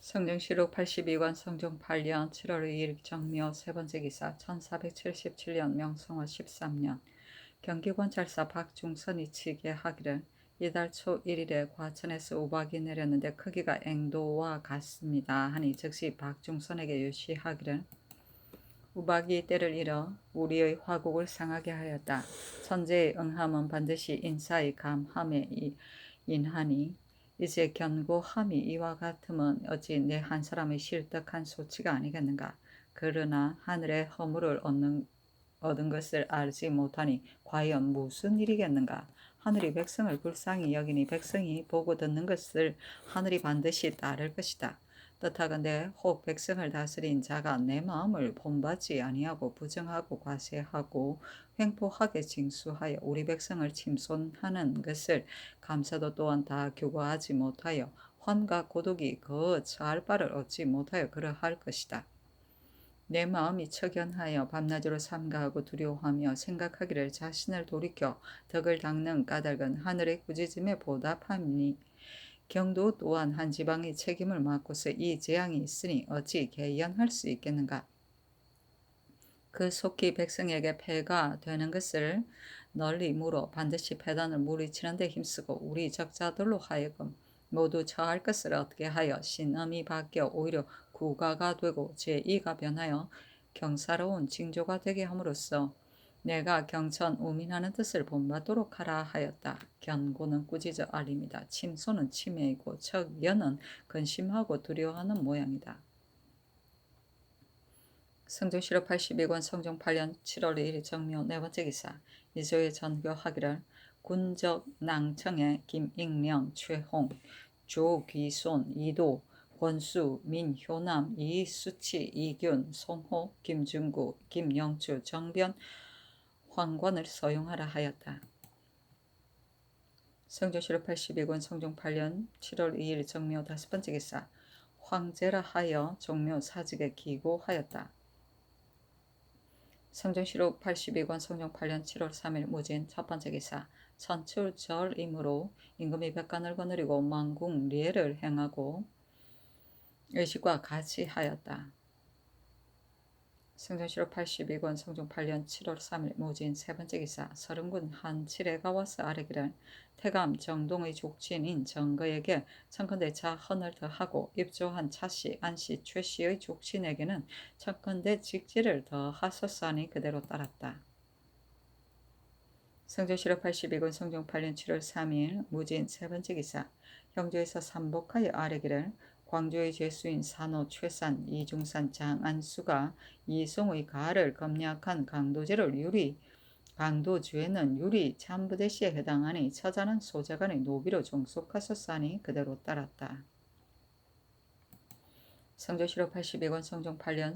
성정시록 82권 성종 8년 7월 2일 정묘 세번째 기사 1477년 명성화 13년 경기권찰사 박중선이 치게 하기를 이달 초 1일에 과천에서 우박이 내렸는데 크기가 앵도와 같습니다 하니 즉시 박중선에게 유시하기를 우박이 때를 잃어 우리의 화국을 상하게 하였다. 천재의 응함은 반드시 인사의 감함에 인하니 이제 견고함이 이와 같으면 어찌 내 한 사람의 실득한 소치가 아니겠는가. 그러나 하늘의 허물을 얻은 것을 알지 못하니 과연 무슨 일이겠는가. 하늘이 백성을 불쌍히 여기니 백성이 보고 듣는 것을 하늘이 반드시 따를 것이다. 뜻하건대 혹 백성을 다스린 자가 내 마음을 본받지 아니하고 부정하고 과세하고 횡포하게 징수하여 우리 백성을 침손하는 것을 감사도 또한 다 교과하지 못하여 환과 고독이 그 처할 바를 얻지 못하여 그러할 것이다. 내 마음이 척연하여 밤낮으로 삼가하고 두려워하며 생각하기를 자신을 돌이켜 덕을 닦는 까닭은 하늘의 꾸짖음에 보답함이니 경도 또한 한 지방이 책임을 맡고서 이 재앙이 있으니 어찌 개연할 수 있겠는가. 그 속히 백성에게 폐가 되는 것을 널리 물어 반드시 패단을 무리치는 데 힘쓰고 우리 적자들로 하여금 모두 처할 것을 얻게 하여 신음이 바뀌어 오히려 구가가 되고 제2가 변하여 경사로운 징조가 되게 함으로써 내가 경천 우민하는 뜻을 본받도록 하라 하였다. 견고는 꾸짖어 알립니다. 침소는 치매이고 척연은 근심하고 두려워하는 모양이다. 성종시록 82권 성종 8년 7월 2일 정묘 네번째 기사 이조의 전교하기를 군적 낭청의 김익령, 최홍, 조귀손, 이도, 권수, 민효남, 이수치, 이균, 송호, 김중구, 김영주, 정변, 황관을 서용하라 하였다. 성종시록 82권 성종 8년 7월 2일 정묘 다섯번째 기사 황제라 하여 종묘 사직에 기고하였다. 성종시록 82권 성종 8년 7월 3일 무진 첫번째 기사 천출절이므로 임금이 백관을 거느리고 망궁리해를 행하고 의식과 같이 하였다. 성종시록 82권 성종 8년 7월 3일 무진 세번째 기사 서른군 한칠에가 와서 아뢰기를 태감 정동의 족친인 정거에게 청컨대 자헌을 더하고 입조한 차씨 안씨 최씨의 족친에게는 청컨대 직지를 더하소서하니 그대로 따랐다. 성종시록 82권 성종 8년 7월 3일 무진 세번째 기사 형조에서 삼복하여 아뢰기를 광주의 죄수인 산호 최산 이중산 장안수가 이송의 가를 검략한 강도죄는 유리 참부대시에 해당하니 처자는 소자간의 노비로 종속하소서하니 그대로 따랐다. 성종시록 82권 성종 8년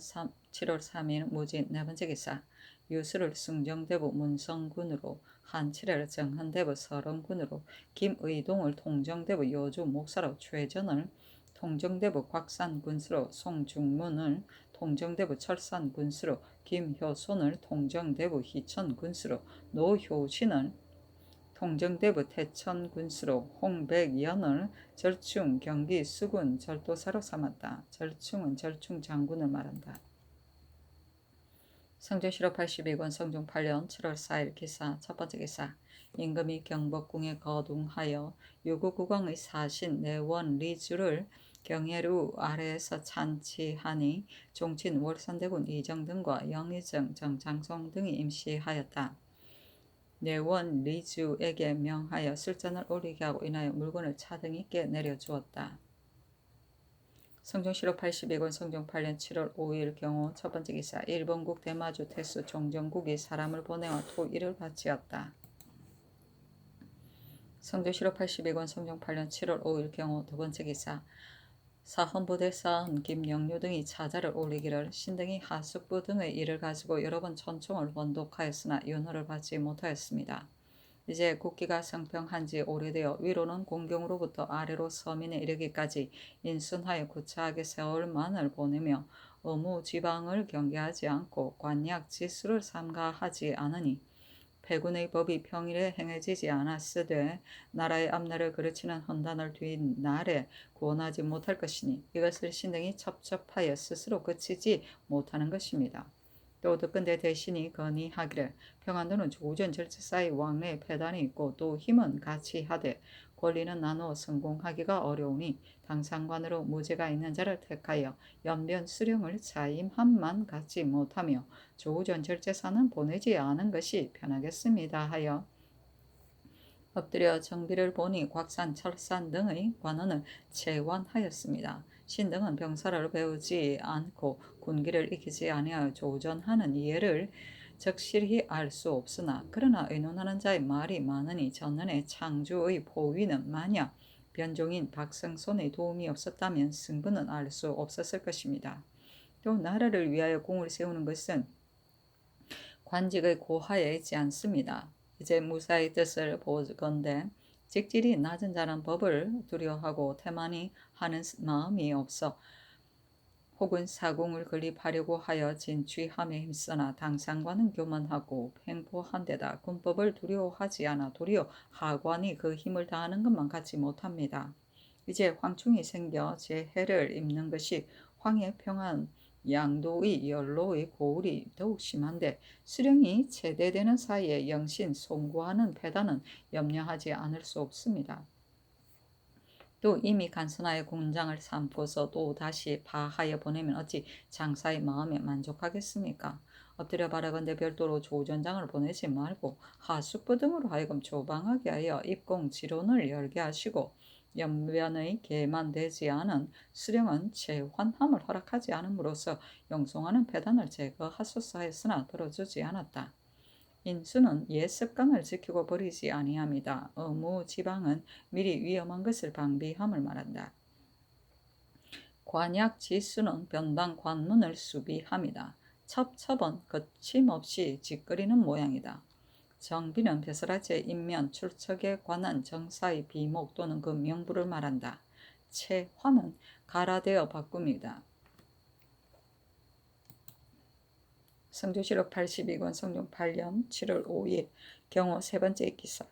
7월 3일 무진 네번째 기사 유수를 승정대부 문성군으로 한칠애를 정헌대부 서른군으로 김의동을 통정대부 여주 목사로 최전을 통정대부 곽산군수로 송중문을 통정대부 철산군수로 김효손을 통정대부 희천군수로 노효신을 통정대부 태천군수로 홍백연을 절충 경기 수군 절도사로 삼았다. 절충은 절충장군을 말한다. 성종시록 82권 성종 8년 7월 4일 기사 첫번째 기사 임금이 경복궁에 거둥하여 유구국왕의 사신 내원리주를 경예루 아래에서 찬치하니 종친 월산대군 이정등과 영의정 정장송 등이 임시하였다. 내원리주에게 명하여 술잔을 올리게 하고 인하여 물건을 차등 있게 내려주었다. 성종시록 82권 성종 8년 7월 5일 경우 첫번째 기사 일본국 대마주 태수 종정국이 사람을 보내어 토일을 바치었다. 성종시록 82권 성종 8년 7월 5일 경우 두번째 기사 사헌부대사헌 김영류 등이 차자를 올리기를 신등이 하숙부 등의 일을 가지고 여러 번 천총을 번독하였으나 윤허를 받지 못하였습니다. 이제 국기가 성평한 지 오래되어 위로는 공경으로부터 아래로 서민에 이르기까지 인순하여 구차하게 세월만을 보내며 의무 지방을 경계하지 않고 관약 지수를 삼가하지 않으니 패군의 법이 평일에 행해지지 않았으되 나라의 앞날을 그르치는 헌단을 뒷날에 구원하지 못할 것이니 이것을 신등이 첩첩하여 스스로 그치지 못하는 것입니다. 또 듣건대 대신이 건의하기를 평안도는 조전 절제사의 왕래의 패단이 있고 또 힘은 같이 하되 권리는 나누어 성공하기가 어려우니 당상관으로 무죄가 있는 자를 택하여 연변 수령을 자임함만 갖지 못하며 조전 절제사는 보내지 않은 것이 편하겠습니다 하여 엎드려 정비를 보니 곽산, 철산 등의 관원을 채원하였습니다. 신등은 병사를 배우지 않고 군기를 익히지 아니하여 조전하는 예를 적실히 알 수 없으나 그러나 의논하는 자의 말이 많으니 전년에 창주의 보위는 만약 변종인 박성손의 도움이 없었다면 승부는 알 수 없었을 것입니다. 또 나라를 위하여 공을 세우는 것은 관직의 고하에 있지 않습니다. 이제 무사의 뜻을 보건대 직질이 낮은 자는 법을 두려워하고 태만히 하는 마음이 없어 혹은 사공을 건립하려고 하여 진취함에 힘쓰나 당상관은 교만하고 횡포한 데다 군법을 두려워하지 않아 도리어 하관이 그 힘을 다하는 것만 갖지 못합니다. 이제 황충이 생겨 제 해를 입는 것이 황의 평안 양도의 연로의 고울이 더욱 심한데 수령이 제대되는 사이에 영신 송구하는 패단은 염려하지 않을 수 없습니다. 또 이미 간선하여 공장을 삼고서 또 다시 파하여 보내면 어찌 장사의 마음에 만족하겠습니까? 엎드려 바라건대 별도로 조전장을 보내지 말고 하숙부 등으로 하여금 조방하게 하여 입공지론을 열게 하시고 연변의 계만되지 않은 수령은 재환함을 허락하지 않음으로써 영송하는 패단을 제거하소서 했으나 들어주지 않았다. 인수는 옛 습관을 지키고 버리지 아니함이다. 의무지방은 미리 위험한 것을 방비함을 말한다. 관약지수는 변방 관문을 수비함이다. 첩첩은 거침없이 짓거리는 모양이다. 정비는 벼슬아치의 인면 출척에 관한 정사의 비목 또는 그 명부를 말한다. 채화는 가라되어 바꿈이다. 성조실록 82권 성종 8년 7월 5일 경호 세 번째 기사.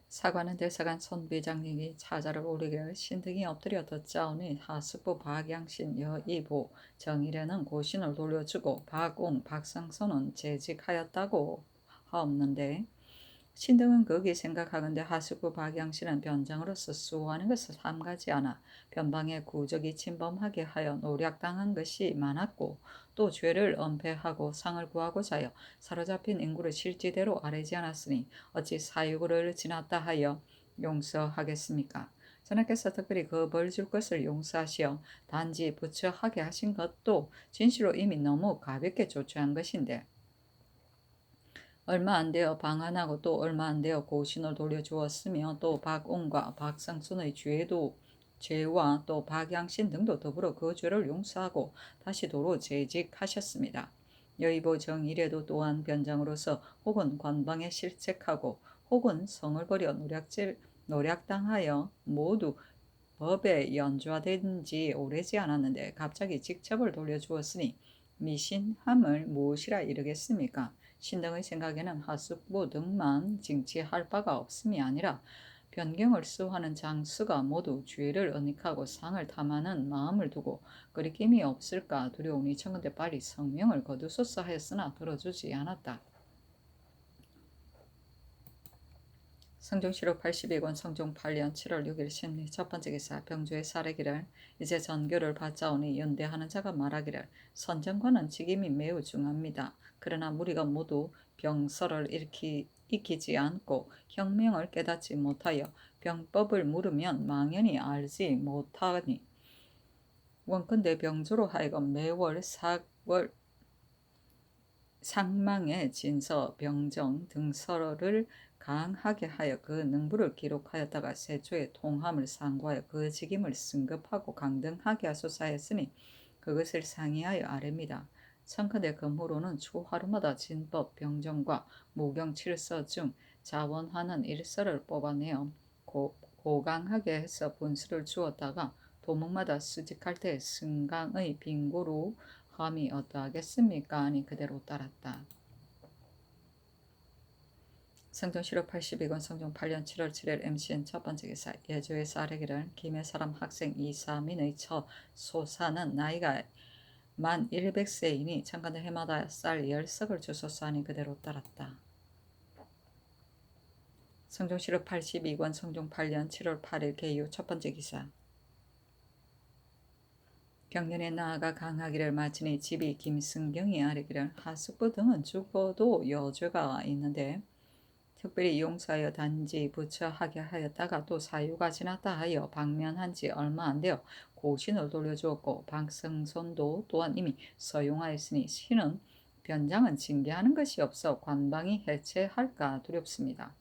사관은 대사관 손비장님이 차자를 오르기를 신등이 엎드려 듣자오니 하숙부 박양신 여이보 정일에는 고신을 돌려주고 박웅 박상선은 재직하였다고 하옵는데 신등은 거기 생각하건대 하숙부 박양신은 변장으로서 수호하는 것을 삼가지 않아 변방에 구적이 침범하게 하여 노략당한 것이 많았고 또 죄를 은폐하고 상을 구하고자 하여 사로잡힌 인구를 실지대로 아뢰지 않았으니 어찌 사유를 지났다 하여 용서하겠습니까? 전하께서 특별히 그 벌 줄 것을 용서하시어 단지 부처하게 하신 것도 진실로 이미 너무 가볍게 조처한 것인데 얼마 안 되어 방한하고 또 얼마 안 되어 고신을 돌려주었으며 또 박웅과 박상순의 죄와 또 박양신 등도 더불어 그 죄를 용서하고 다시 도로 재직하셨습니다. 여의보 정일에도 또한 변장으로서 혹은 관방에 실책하고 혹은 성을 버려 노략당하여 모두 법에 연좌된 지 오래지 않았는데 갑자기 직첩을 돌려주었으니 미신함을 무엇이라 이르겠습니까? 신등의 생각에는 하숙부 등만 징치할 바가 없음이 아니라 변경을 수하는 장수가 모두 죄를 은닉하고 상을 탐하는 마음을 두고 거리낌이 없을까 두려우니 청근대 빨리 성명을 거두소서 하였으나 들어주지 않았다. 성종실록 82권 성종 8년 7월 6일 신리 첫 번째 기사 병조의 사례기를 이제 전교를 받자오니 연대하는 자가 말하기를 선정관은 직임이 매우 중합니다. 그러나 무리가 모두 병서를 익히지 않고 혁명을 깨닫지 못하여 병법을 물으면 망연히 알지 못하니 원컨대 병조로 하여금 매월 사월 상망의 진서, 병정 등서를 강하게 하여 그 능부를 기록하였다가 세초의 통함을 상고하여 그 직임을 승급하고 강등하게 하소서 했으니 그것을 상의하여 아뢰입니다. 청컨대 금후로는 초하루마다 진법 병정과 무경칠서 중 자원하는 일서를 뽑아내어 고강하게 해서 분수를 주었다가 도목마다 수직할 때 승강의 빙고로 함이 어떠하겠습니까? 아니 그대로 따랐다. 성종실록 82권 성종 8년 7월 7일 MCN 첫 번째 기사 예조에서 아래기를 김해 사람 학생 이사민의 처 소사는 나이가 만 100세이니 창간을 해마다 쌀 10석을 주소서 하니 그대로 따랐다. 성종실록 82권 성종 8년 7월 8일 개유 첫 번째 기사 경년에 나아가 강하기를 마치니 집이 김승경이 아래기를 하숙부 등은 죽어도 여죄가 있는데 특별히 용서하여 단지 부처하게 하였다가 또 사유가 지났다 하여 방면한 지 얼마 안 되어 고신을 돌려주었고 박성손도 또한 이미 서용하였으니 신은 변장은 징계하는 것이 없어 관방이 해체할까 두렵습니다.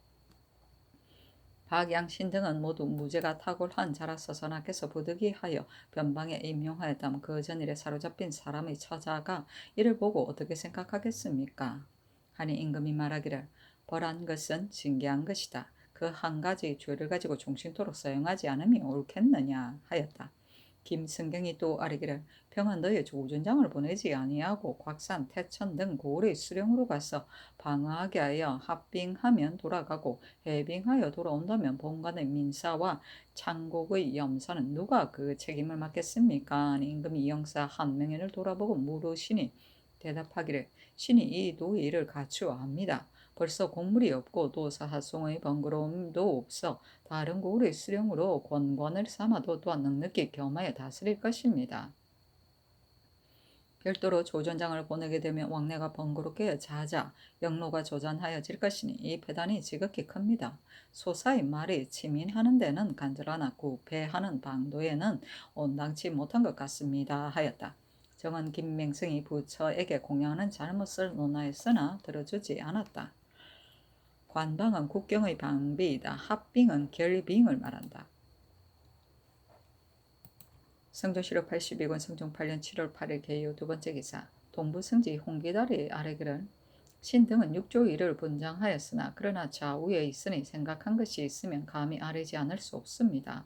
박양신 등은 모두 무죄가 탁월한 자라서 선하께서 부득이하여 변방에 임용하였다면 그 전일에 사로잡힌 사람의 처자가 이를 보고 어떻게 생각하겠습니까? 하니 임금이 말하기를 벌한 것은 징계한 것이다. 그 한 가지 죄를 가지고 종신토록 사용하지 않으면 옳겠느냐 하였다. 김승경이 또 아뢰기를 평안 너의 조준장을 보내지 아니하고 곽산, 태천 등 고을의 수령으로 가서 방어하게 하여 합빙하면 돌아가고 해빙하여 돌아온다면 본관의 민사와 창곡의 염사는 누가 그 책임을 맡겠습니까? 임금이 이 영사 한 명을 돌아보고 물으시니 대답하기를 신이 이 노의 일을 갖추어합니다. 벌써 곡물이 없고 또 사하송의 번거로움도 없어 다른 고을의 수령으로 권관을 삼아도 또한 넉넉히 겸하여 다스릴 것입니다. 별도로 조전장을 보내게 되면 왕래가 번거롭게 자자 영로가 조전하여질 것이니 이 배단이 지극히 큽니다. 소사의 말이 치민하는 데는 간절하나 구패하는 방도에는 온당치 못한 것 같습니다 하였다. 정은 김맹승이 부처에게 공양하는 잘못을 논하였으나 들어주지 않았다. 관방은 국경의 방비이다. 합빙은 결빙을 말한다. 성종실록 82권 성종 8년 7월 8일 개요 두 번째 기사 동부승지 홍기다리 아래기를 신등은 육조 일을 분장하였으나 그러나 좌우에 있으니 생각한 것이 있으면 감히 아뢰지 않을 수 없습니다.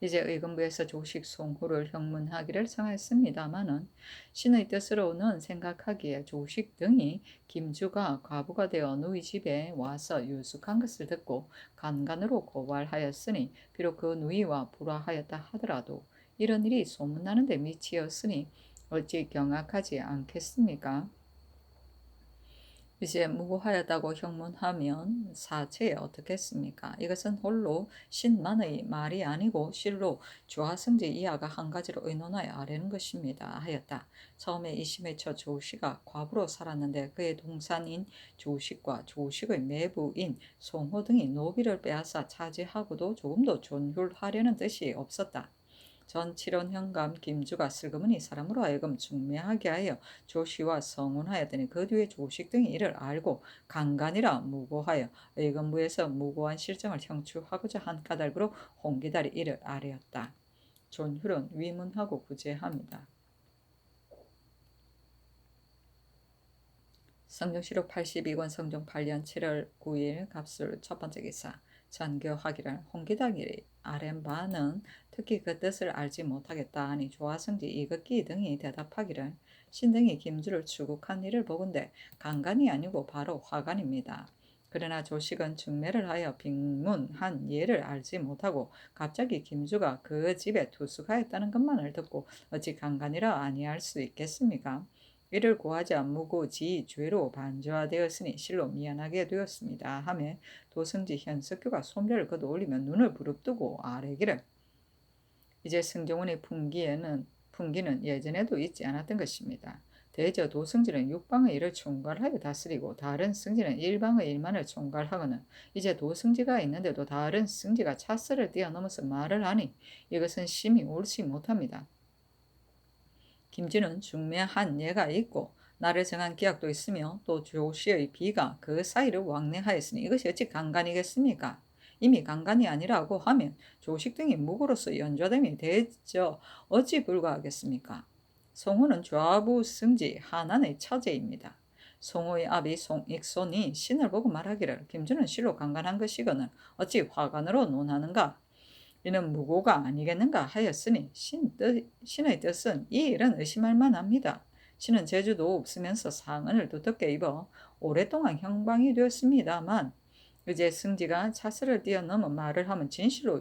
이제 의금부에서 조식 송후를 형문하기를 청하였습니다마는 신의 뜻으로는 생각하기에 조식 등이 김주가 과부가 되어 누이 집에 와서 유숙한 것을 듣고 간간으로 고발하였으니 비록 그 누이와 불화하였다 하더라도 이런 일이 소문나는 데 미치었으니 어찌 경악하지 않겠습니까? 이제 무고하였다고 형문하면 사체에 어떻겠습니까? 이것은 홀로 신만의 말이 아니고 실로 주하승지 이하가 한 가지로 의논하여 아뢰는 것입니다 하였다. 처음에 이심의 처 조씨가 과부로 살았는데 그의 동산인 조식과 조식의 매부인 송호 등이 노비를 빼앗아 차지하고도 조금도 존율하려는 뜻이 없었다. 전 칠원 현감 김주가 슬그머니 사람으로 하여금 중매하게 하여 조씨와 성혼하였더니 그 뒤에 조식 등이 이를 알고 강간이라 무고하여 의금부에서 무고한 실정을 형추하고자 한 까닭으로 홍기달이 이를 아뢰었다. 존율은 위문하고 구제합니다. 성종실록 82권 성종 8년 7월 9일 갑술 첫 번째 기사 전교하기를 홍기달이 아랜 바는 특히 그 뜻을 알지 못하겠다 하니 조하승지 이극기 등이 대답하기를 신등이 김주를 추국한 일을 보건대 강간이 아니고 바로 화간입니다. 그러나 조식은 중매를 하여 빙문한 예를 알지 못하고 갑자기 김주가 그 집에 투숙하였다는 것만을 듣고 어찌 강간이라 아니할 수 있겠습니까? 이를 고하자 무고지 죄로 반조하되었으니 실로 미안하게 되었습니다 하며 도승지 현석규가 손별을 거둬 올리며 눈을 부릅뜨고 아뢰기를 이제 승정원의 풍기는 예전에도 있지 않았던 것입니다. 대저 도승지는 육방의 일을 총괄하여 다스리고 다른 승지는 일방의 일만을 총괄하거늘 이제 도승지가 있는데도 다른 승지가 차스를 뛰어넘어서 말을 하니 이것은 심히 옳지 못합니다. 김진은 중매한 예가 있고 나를 정한 기약도 있으며 또 조씨의 비가 그 사이를 왕래하였으니 이것이 어찌 강간이겠습니까? 이미 강간이 아니라고 하면 조식 등이 무고로서 연좌됨이 대저 어찌 불가하겠습니까? 송호는 좌부 승지 하난의 처제입니다. 송호의 아비 송익손이 신을 보고 말하기를 김준은 실로 강간한 것이거늘 어찌 화관으로 논하는가? 이는 무고가 아니겠는가 하였으니 신의 뜻은 이 일은 의심할 만합니다. 신은 제주도 없으면서 상흔을 두텁게 입어 오랫동안 형방이 되었습니다만 이제 승지가 차스를 뛰어넘어 말을 하면 진실로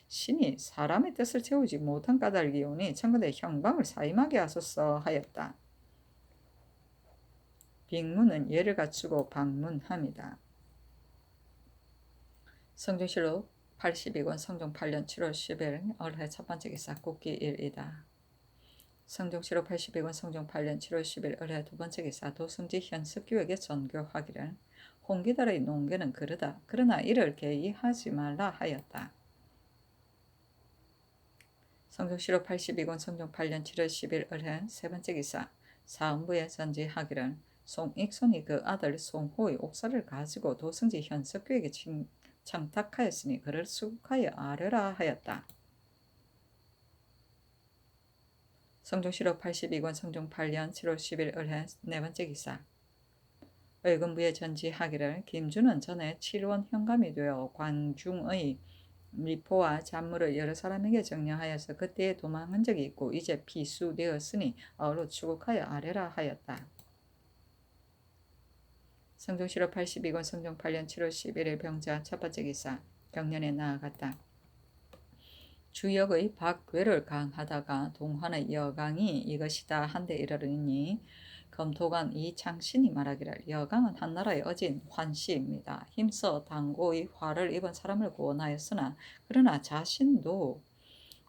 신이 사람의 뜻을 채우지 못한 까닭이오니 청근대 형방을 사임하게 하소서 하였다. 빅문은 예를 갖추고 방문합니다. 성중실록 82권 성종 8년 7월 10일 을해 첫 번째 기사 국기 1이다. 성종실록 82권 성종 8년 7월 10일 을해 두 번째 기사 도승지 현석교에게 전교하기를 홍기달의 농계는 그르다. 그러나 이를 개의하지 말라 하였다. 성종실록 82권 성종 8년 7월 10일 을해 세 번째 기사 사음부에 전지하기를 송익손이 그 아들 송호의 옥사를 가지고 도승지 현석교에게 청탁하였으니 그를 수국하여 아뢰라 하였다. 성종실록 82권 성종 8년 7월 10일 을해 네 번째 기사 의금부에 전지하기를 김준은 전에 7원 현감이 되어 관중의 미포와 잔물을 여러 사람에게 정려하여서 그때에 도망한 적이 있고 이제 피수되었으니 어로 추국하여 아뢰라 하였다. 성종실록 82권 성종 8년 7월 11일 병자 첫 번째 기사 경련에 나아갔다. 주역의 박괴를 강하다가 동환의 여강이 이것이다 한데 이르르니 검토관 이창신이 말하기를 여강은 한나라의 어진 환씨입니다. 힘써 당고의 화를 입은 사람을 구원하였으나 그러나 자신도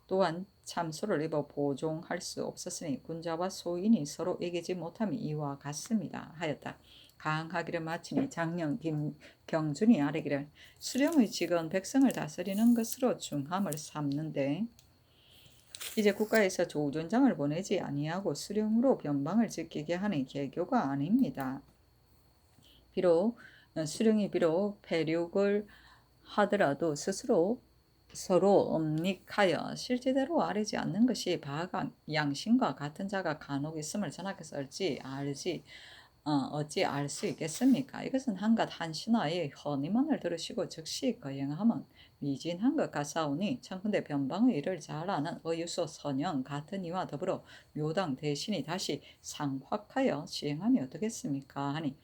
또한 참소를 입어 보종할 수 없었으니 군자와 소인이 서로 이기지 못함이 이와 같습니다 하였다. 강하기를 마치니 장령 김경준이 아뢰기를 수령의 직은 백성을 다스리는 것으로 중함을 삼는데 이제 국가에서 조준장을 보내지 아니하고 수령으로 변방을 지키게 하는 개교가 아닙니다. 수령이 비록 패륙을 하더라도 스스로 서로 엄닉하여 실제대로 아뢰지 않는 것이 바가 양심과 같은 자가 간혹 있음을 전하께서 어찌 알 수 있겠습니까? 이것은 한갓 한 신하의 허니만을 들으시고 즉시 거행하면 미진한 것 같사오니 청근대 변방의 일을 잘 아는 어유소 선영 같은 이와 더불어 묘당 대신이 다시 상확하여 시행하면 어떻겠습니까? 하니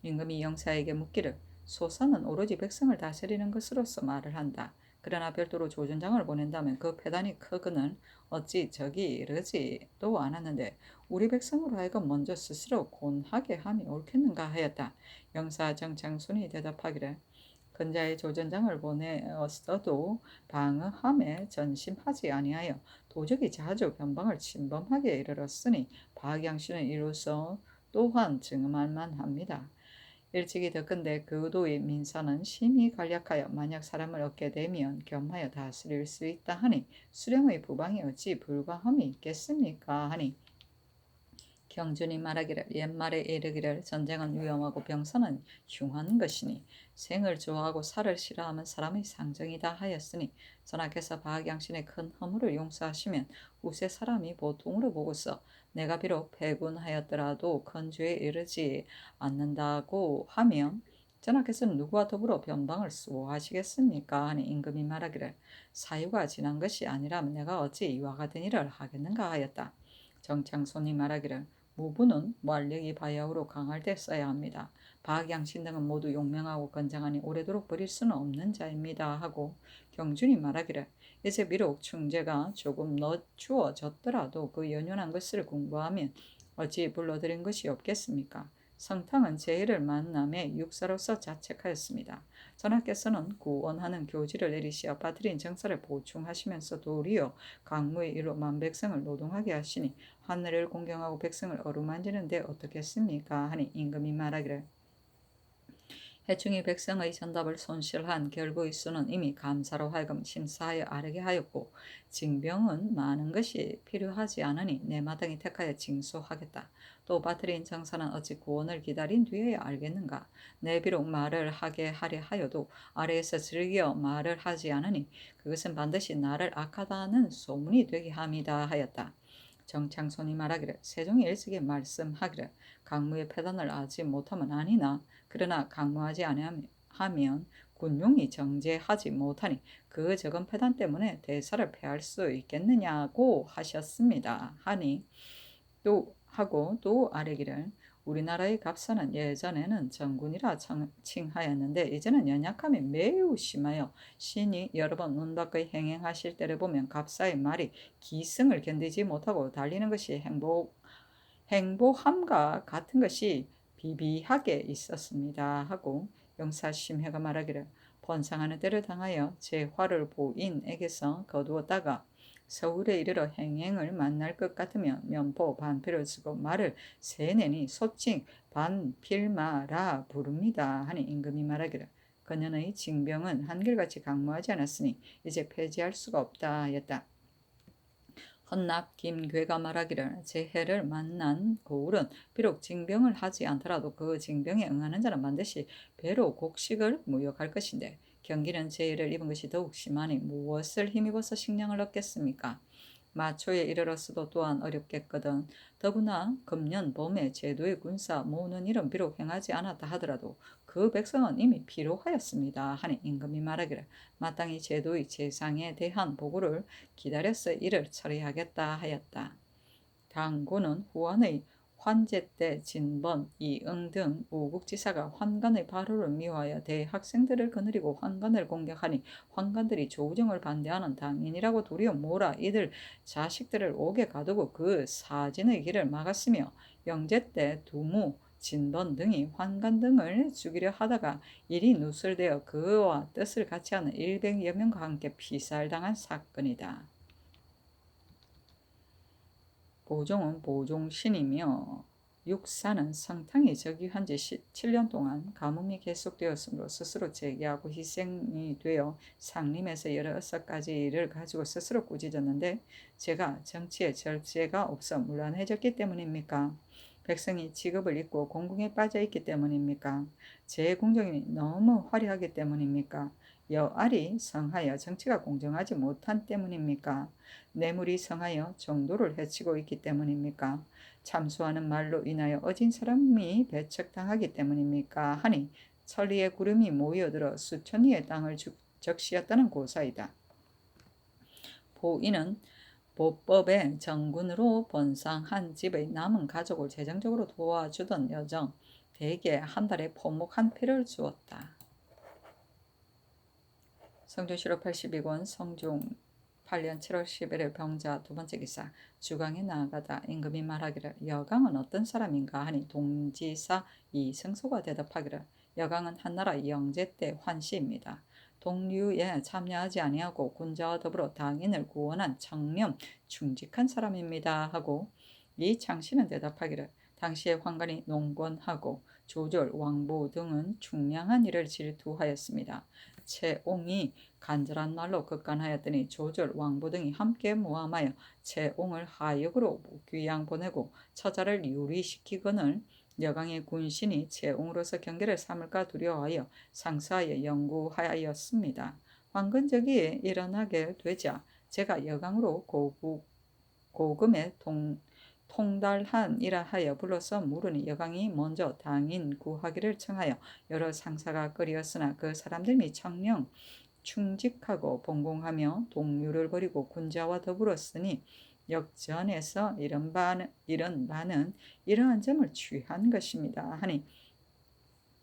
임금이 영사에게 묻기를 소사는 오로지 백성을 다스리는 것으로서 말을 한다. 그러나 별도로 조준장을 보낸다면 그 패단이 크거늘 어찌 적이 이르지도 않았는데 우리 백성으로 하여금 먼저 스스로 곤하게 함이 옳겠는가 하였다. 영사 정창순이 대답하기를 근자의 조전장을 보내었어도 방어함에 전심하지 아니하여 도적이 자주 변방을 침범하게 이르렀으니 박양씨는 이로써 또한 증언할 만합니다. 일찍이 듣건대 그 의도의 민사는 심히 간략하여 만약 사람을 얻게 되면 겸하여 다스릴 수 있다 하니 수령의 부방이 어찌 불가함이 있겠습니까 하니 경준이 말하기를 옛말에 이르기를 전쟁은 위험하고 병사는 흉한 것이니 생을 좋아하고 살을 싫어하는 사람의 상정이다 하였으니 전하께서 박양신의 큰 허물을 용서하시면 후세 사람이 보통으로 보고서 내가 비록 패군하였더라도 큰 죄에 이르지 않는다고 하면 전하께서는 누구와 더불어 변방을 수호하시겠습니까? 하니 임금이 말하기를 사유가 지난 것이 아니라면 내가 어찌 이와 같은 일을 하겠는가 하였다. 정창손이 말하기를 무부는 완력이 바야흐로 강할 때 써야 합니다. 박양신 등은 모두 용맹하고 건장하니 오래도록 버릴 수는 없는 자입니다 하고 경준이 말하기를 이제 비록 충제가 조금 늦추어졌더라도 그 연연한 것을 공부하면 어찌 불러들인 것이 없겠습니까? 성탕은 제의를 만남에 육사로서 자책하였습니다. 전하께서는 구원하는 교지를 내리시어 빠뜨린 정사를 보충하시면서 도리어 강무의 일로 만백성을 노동하게 하시니 하늘을 공경하고 백성을 어루만지는데 어떻겠습니까? 하니 임금이 말하기를 해충이 백성의 전답을 손실한 결국의 수는 이미 감사로 하여금 심사하여 아뢰게 하였고 징병은 많은 것이 필요하지 않으니 내 마땅히 택하여 징수하겠다. 또 빠뜨린 정사는 어찌 구원을 기다린 뒤에야 알겠는가. 내 비록 말을 하게 하려 하여도 아래에서 즐겨 말을 하지 않으니 그것은 반드시 나를 악하다는 소문이 되게 함이다 하였다. 정창손이 말하기를 세종이 일찍이 말씀하기를 강무의 패단을 알지 못하면 아니나 그러나 강무하지 아니하면 군용이 정제하지 못하니 그 적은 패단 때문에 대사를 패할 수 있겠느냐고 하셨습니다. 하니 또 아뢰기를 우리나라의 갑사는 예전에는 정군이라 칭하였는데 이제는 연약함이 매우 심하여 신이 여러 번 문 밖의 행행하실 때를 보면 갑사의 말이 기승을 견디지 못하고 달리는 것이 행보함과 같은 것이 비비하게 있었습니다 하고 영사심해가 말하기를 번상하는 때를 당하여 제 화를 보인에게서 거두었다가 서울에 이르러 행행을 만날 것 같으면 면포 반필을 쓰고 말을 세내니 소칭 반필마라 부릅니다 하니 임금이 말하기를 그년의 징병은 한결같이 강무하지 않았으니 이제 폐지할 수가 없다 하였다. 헌납 김괴가 말하기를 제 해를 만난 고을은 비록 징병을 하지 않더라도 그 징병에 응하는 자는 반드시 배로 곡식을 무역할 것인데 경기는 제 해를 입은 것이 더욱 심하니 무엇을 힘입어서 식량을 얻겠습니까? 마초에 이르렀어도 또한 어렵겠거든. 더구나 금년 봄에 제도의 군사 모으는 일은 비록 행하지 않았다 하더라도 그 백성은 이미 피로하였습니다 하니 임금이 말하기를 마땅히 제도의 재상에 대한 보고를 기다려서 이를 처리하겠다 하였다. 당고는 후한의 환제 때 진번, 이응 등 우국지사가 환관의 발호를 미워하여 대학생들을 거느리고 환관을 공격하니 환관들이 조정을 반대하는 당인이라고 도리어 몰아 이들 자식들을 옥에 가두고 그 사진의 길을 막았으며 영제 때 두무, 진번 등이 환관 등을 죽이려 하다가 일이 누설되어 그와 뜻을 같이 하는 100여 명과 함께 피살당한 사건이다. 보종은 보종신이며 육사는 성탕이 즉위한 지 17년 동안 가뭄이 계속되었으므로 스스로 재기하고 희생이 되어 상림에서 16가지를 가지고 스스로 꾸짖었는데 제가 정치에 절제가 없어 문란해졌기 때문입니까? 백성이 직업을 잊고 공궁에 빠져 있기 때문입니까? 제 공정이 너무 화려하기 때문입니까? 여알이 성하여 정치가 공정하지 못한 때문입니까? 뇌물이 성하여 정도를 해치고 있기 때문입니까? 참수하는 말로 인하여 어진 사람이 배척당하기 때문입니까? 하니 천리의 구름이 모여들어 수천리의 땅을 적시었다는 고사이다. 보이는 보법의 정군으로 번상한 집의 남은 가족을 재정적으로 도와주던 여정 대개 한 달에 포목 한 필을 주었다. 성종실록 82권 성종 8년 7월 11일 병자 두 번째 기사 주강에 나아가다 임금이 말하기를 여강은 어떤 사람인가 하니 동지사 이승소가 대답하기를 여강은 한나라 영제 때 환시입니다. 동류에 참여하지 아니하고 군자와 더불어 당인을 구원한 청렴 충직한 사람입니다 하고 이 창씨는 대답하기를 당시에 환관이 농권하고 조절 왕보 등은 중량한 일을 질투하였습니다. 채옹이 간절한 말로 급간하였더니 조절 왕보 등이 함께 모함하여 채옹을 하역으로 귀양 보내고 처자를 유리시키거늘 여강의 군신이 채옹으로서 경계를 삼을까 두려워하여 상사하여 연구하였습니다. 황건적이 일어나게 되자 제가 여강으로 고금에 통달한이라 하여 불러서 물으니 여강이 먼저 당인 구하기를 청하여 여러 상사가 끓이었으나 그 사람들이 청령 충직하고 봉공하며 동류를 버리고 군자와 더불었으니 역전에서 이런 바는 이러한 점을 취한 것입니다 하니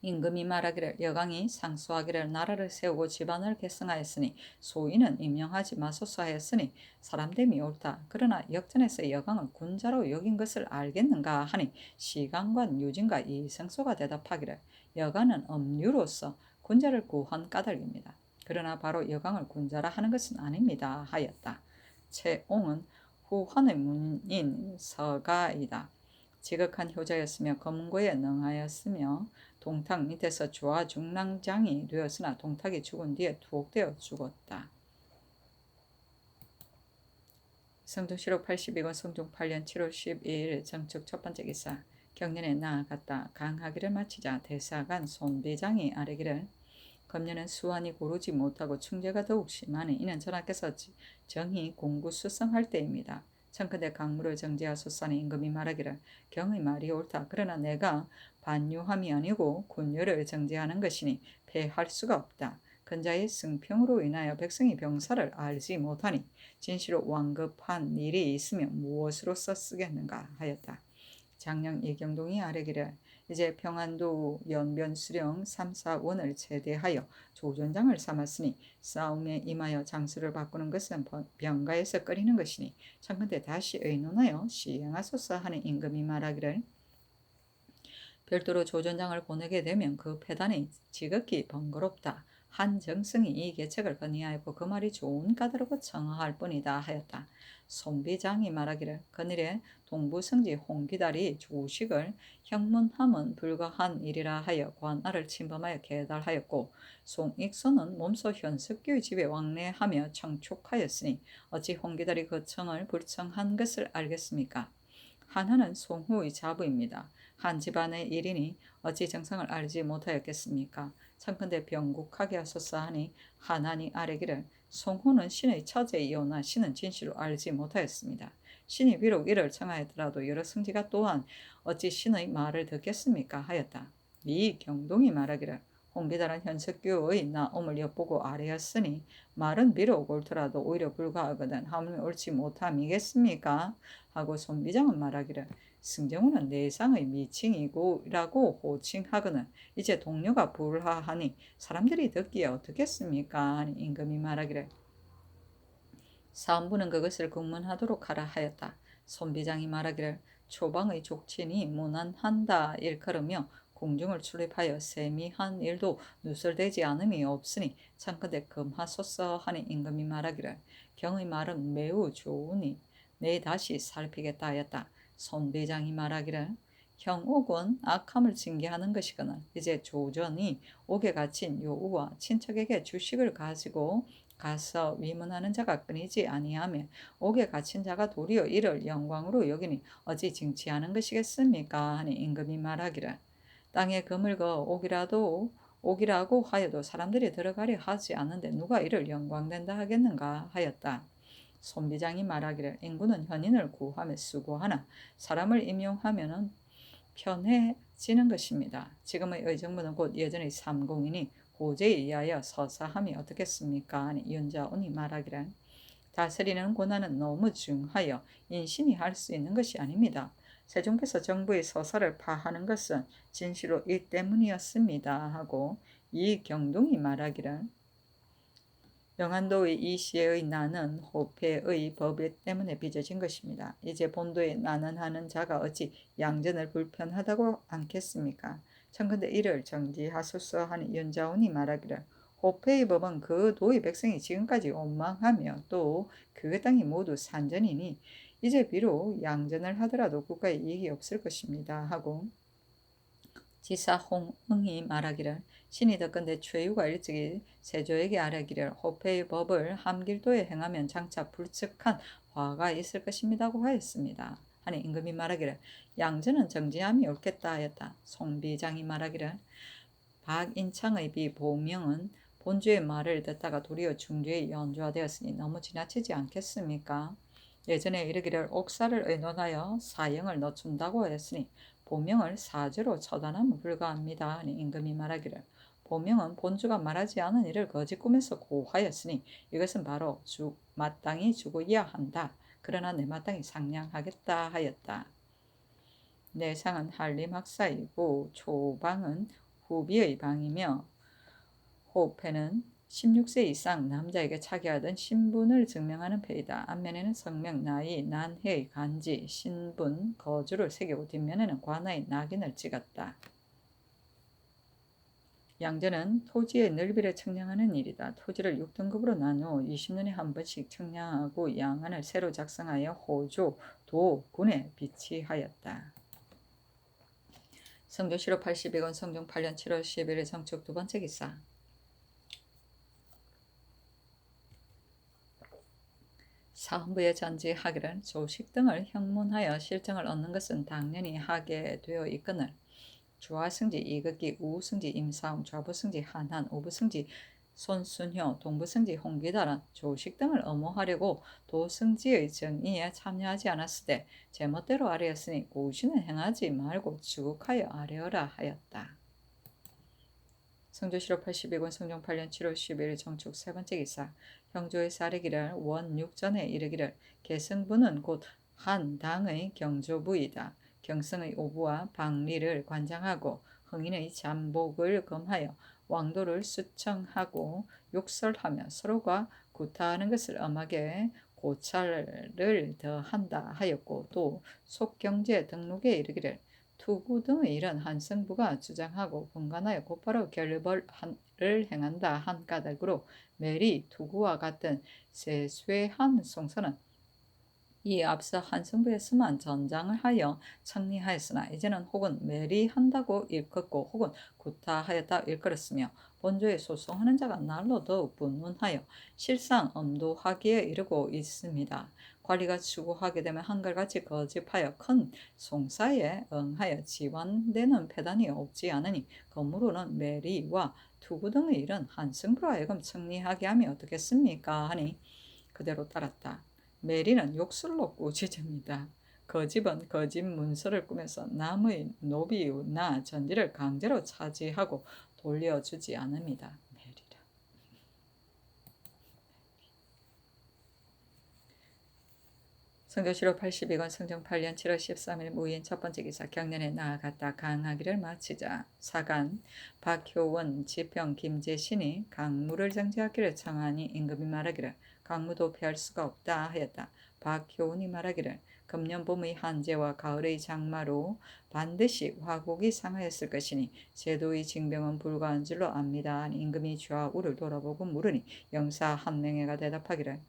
임금이 말하기를 여강이 상소하기를 나라를 세우고 집안을 계승하였으니 소인은 임명하지 마소서 하였으니 사람됨이 옳다. 그러나 역전에서 여강을 군자로 여긴 것을 알겠는가 하니 시강관 유진과 이승소가 대답하기를 여강은 엄류로서 군자를 구한 까닭입니다. 그러나 바로 여강을 군자라 하는 것은 아닙니다 하였다. 채옹은 후환의 문인 서가이다. 지극한 효자였으며 검거에 능하였으며 동탁 밑에서 조아중랑장이 되었으나 동탁이 죽은 뒤에 투옥되어 죽었다. 성종실록 82권 성종 8년 7월 12일 정축 첫 번째 기사 경년에 나아갔다. 강하기를 마치자 대사관 손비장이 아뢰기를 금년은 수완이 고르지 못하고 충재가 더욱 심하니 이는 전하께서 정히 공구수성할 때입니다. 청컨대 강물을 정지하소서니 임금이 말하기를 경의 말이 옳다. 그러나 내가 반유함이 아니고 군유를 정지하는 것이니 패할 수가 없다. 근자의 승평으로 인하여 백성이 병사를 알지 못하니 진시로 완급한 일이 있으면 무엇으로써 쓰겠는가 하였다. 장령 이경동이 아뢰기를 이제 평안도 연변수령 3, 4원을 제대하여 조전장을 삼았으니 싸움에 임하여 장수를 바꾸는 것은 병가에서 끓이는 것이니 청컨대 다시 의논하여 시행하소서 하는 임금이 말하기를 별도로 조전장을 보내게 되면 그 패단이 지극히 번거롭다. 한정승이 이 계책을 건의하였고 그 말이 좋은 까다롭고 청하할 뿐이다 하였다. 손비장이 말하기를 그늘에 동부성지 홍기달이 조식을 형문함은 불가한 일이라 하여 관할을 침범하여 계달하였고 송익선은 몸소 현석규의 집에 왕래하며 청촉하였으니 어찌 홍기달이 그 청을 불청한 것을 알겠습니까? 한하는 송후의 자부입니다. 한 집안의 일이니 어찌 정상을 알지 못하였겠습니까? 청컨대 병국하게 하소서 하니 한한이 아뢰기를 송후는 신의 처제이오나 신은 진실로 알지 못하였습니다. 신이 비록 이를 청하였더라도 여러 승지가 또한 어찌 신의 말을 듣겠습니까? 하였다. 이 경동이 말하기를 홍기달은 현석규의 나옴을 엿보고 아뢰었으니 말은 비록 옳더라도 오히려 불가하거든 하면 옳지 못함이겠습니까? 하고 손비장은 말하기를 승정원은 내상의 미칭이고라고 호칭하거늘 이제 동료가 불하하니 사람들이 듣기에 어떻겠습니까? 하니 임금이 말하기를 사헌부는 그것을 국문하도록 하라 하였다. 손비장이 말하기를 초방의 족친이 무난한다 일컬으며 공중을 출입하여 세미한 일도 누설되지 않음이 없으니 참컨대 금하소서 하니 임금이 말하기를 경의 말은 매우 좋으니 내 다시 살피겠다 하였다. 손비장이 말하기를 형옥은 악함을 징계하는 것이거늘 이제 조전이 옥에 갇힌 요우와 친척에게 주식을 가지고 가서 위문하는 자가 끊이지 아니하며 옥에 갇힌 자가 도리어 이를 영광으로 여기니 어찌 징치하는 것이겠습니까? 하니 임금이 말하기를 땅에 금을 그어 옥이라고 하여도 사람들이 들어가려 하지 않는데 누가 이를 영광된다 하겠는가 하였다. 손비장이 말하기를 인구는 현인을 구하며 수고하나 사람을 임용하면 편해지는 것입니다. 지금의 의정부는 곧 예전의 삼공이니 고제에 의하여 서사함이 어떻겠습니까? 하니 윤자온이 말하기를 다스리는 권한은 너무 중하여 인신이 할 수 있는 것이 아닙니다. 세종께서 정부의 서사를 파하는 것은 진시로 이 때문이었습니다. 하고 이경동이 말하기를 영안도의 이 시의 나는 호패의 법 때문에 빚어진 것입니다. 이제 본도에 나는하는 자가 어찌 양전을 불편하다고 않겠습니까? 청컨대 이를 정지하소서 하니 윤자운이 말하기를 호패의 법은 그 도의 백성이 지금까지 원망하며 또 그 땅이 모두 산전이니 이제 비록 양전을 하더라도 국가에 이익이 없을 것입니다. 하고 지사 홍응이 말하기를 신이 덕건대 최유가 일찍이 세조에게 아뢰기를 호패의 법을 함길도에 행하면 장차 불측한 화가 있을 것입니다고 하였습니다. 하니 임금이 말하기를 양전은 정지함이 옳겠다 하였다. 송비장이 말하기를 박인창의 비보명은 본주의 말을 듣다가 도리어 중주에 연주화되었으니 너무 지나치지 않겠습니까? 예전에 이르기를 옥사를 의논하여 사형을 넣준다고 하였으니 보명을 사죄로 처단하면 불가합니다. 하니 임금이 말하기를 보명은 본주가 말하지 않은 일을 거짓 꿈에서 고하였으니 이것은 바로 마땅히 죽어야 한다. 그러나 내 마땅히 상냥하겠다 하였다. 내상은 한림학사이고 초방은 후비의 방이며 호패는 16세 이상 남자에게 차기하던 신분을 증명하는 패이다. 앞면에는 성명, 나이, 난해, 간지, 신분, 거주를 새기고 뒷면에는 관아의 낙인을 찍었다. 양전은 토지의 넓이를 측량하는 일이다. 토지를 6등급으로 나누어 20년에 한 번씩 측량하고 양안을 새로 작성하여 호조, 도, 군에 비치하였다. 성조실록 82권 성종 8년 7월 10일 정축 두 번째 기사. 사헌부에 전지하기를 조식 등을 형문하여 실정을 얻는 것은 당연히 하게 되어 있거늘 주하승지 이극기, 우승지 임사홍, 좌부승지 한한, 우부승지 손순효, 동부승지 홍기달은 조식 등을 엄호하려고 도승지의 정의에 참여하지 않았으되 제멋대로 아뢰었으니 고시는 행하지 말고 주국하여 아뢰어라 하였다. 성조실록 82권 성종 8년 7월 10일 정축 세 번째 기사. 형조에서 아뢰기를 원 6전에 이르기를 계승부는 곧 한 당의 경조부이다. 경성의 오부와 박리를 관장하고 흥인의 잠복을 검하여 왕도를 수청하고 욕설하며 서로가 구타하는 것을 엄하게 고찰을 더한다 하였고, 또 속경제 등록에 이르기를 투구 등의 일은 한승부가 주장하고 분간하여 곧바로 결벌을 행한다 한 까닭으로 매리 투구와 같은 세쇠한 송서는 이 앞서 한승부에서만 전장을 하여 청리하였으나 이제는 혹은 매리한다고 일컫고 혹은 구타하였다 일컬었으며 본조에 소송하는 자가 날로 더욱 분문하여 실상 엄도하기에 이르고 있습니다. 관리가 추구하게 되면 한결같이 거집하여 큰 송사에 응하여 지원되는 패단이 없지 않으니 그러므로는 매리와 투구 등의 일은 한승부로 하여금 청리하게 하면 어떻겠습니까 하니 그대로 따랐다. 메리는 욕설로 꾸짖습니다. 거집은 거짓 문서를 꾸며서 남의 노비나 전지를 강제로 차지하고 돌려주지 않습니다. 메리라. 성조실록 82권 성종 8년 7월 13일 무인 첫 번째 기사 경련에 나아갔다. 강하기를 마치자 사간 박효원 지평 김재신이 강무를 정지하기를 청하니 임금이 말하기를 강무도 피할 수가 없다 하였다. 박효원이 말하기를 금년 봄의 한재와 가을의 장마로 반드시 화곡이 상하였을 것이니 제도의 징병은 불가한 줄로 압니다. 임금이 좌우를 돌아보고 물으니 영사 한 명회가 대답하기를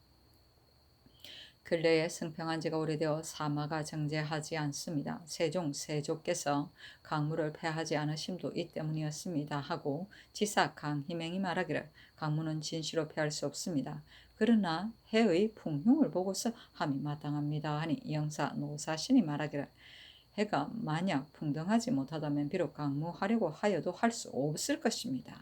근래에 승평한 지가 오래되어 사마가 정제하지 않습니다. 세조께서 강무를 폐하지 않으심도 이 때문이었습니다. 하고 지사 강희맹이 말하기를 강무는 진시로 폐할 수 없습니다. 그러나 해의 풍흉을 보고서 함이 마땅합니다. 하니 영사 노사신이 말하기를 해가 만약 풍덩하지 못하다면 비록 강무하려고 하여도 할 수 없을 것입니다.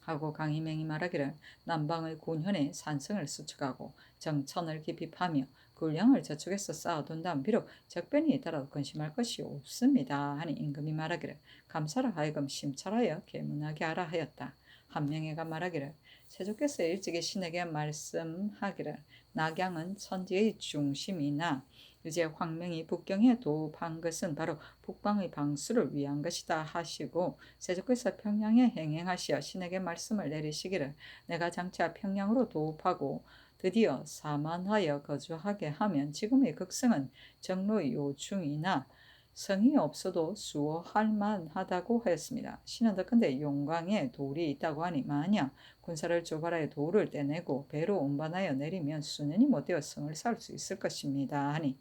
하고 강희맹이 말하기를 남방의 군현의 산성을 수축하고 정천을 깊이 파며 군량을 저축해서 쌓아둔다면 비록 적변이 있더라도 근심할 것이 없습니다. 하니 임금이 말하기를 감사를 하여금 심찰하여 계문하게 하라 하였다. 한명회가 말하기를 세조께서 일찍이 신에게 말씀하기를 낙양은 천지의 중심이나 이제 황명이 북경에 도읍한 것은 바로 북방의 방수를 위한 것이다 하시고 세조께서 평양에 행행하시어 신에게 말씀을 내리시기를 내가 장차 평양으로 도읍하고 드디어 사만하여 거주하게 하면 지금의 극성은 정로의 요충이나 성이 없어도 수호할 만하다고 하였습니다. 신은 더컨대 용광에 돌이 있다고 하니 만약 군사를 조발하여 돌을 떼내고 배로 운반하여 내리면 수년이 못되어 성을 살 수 있을 것입니다. 하니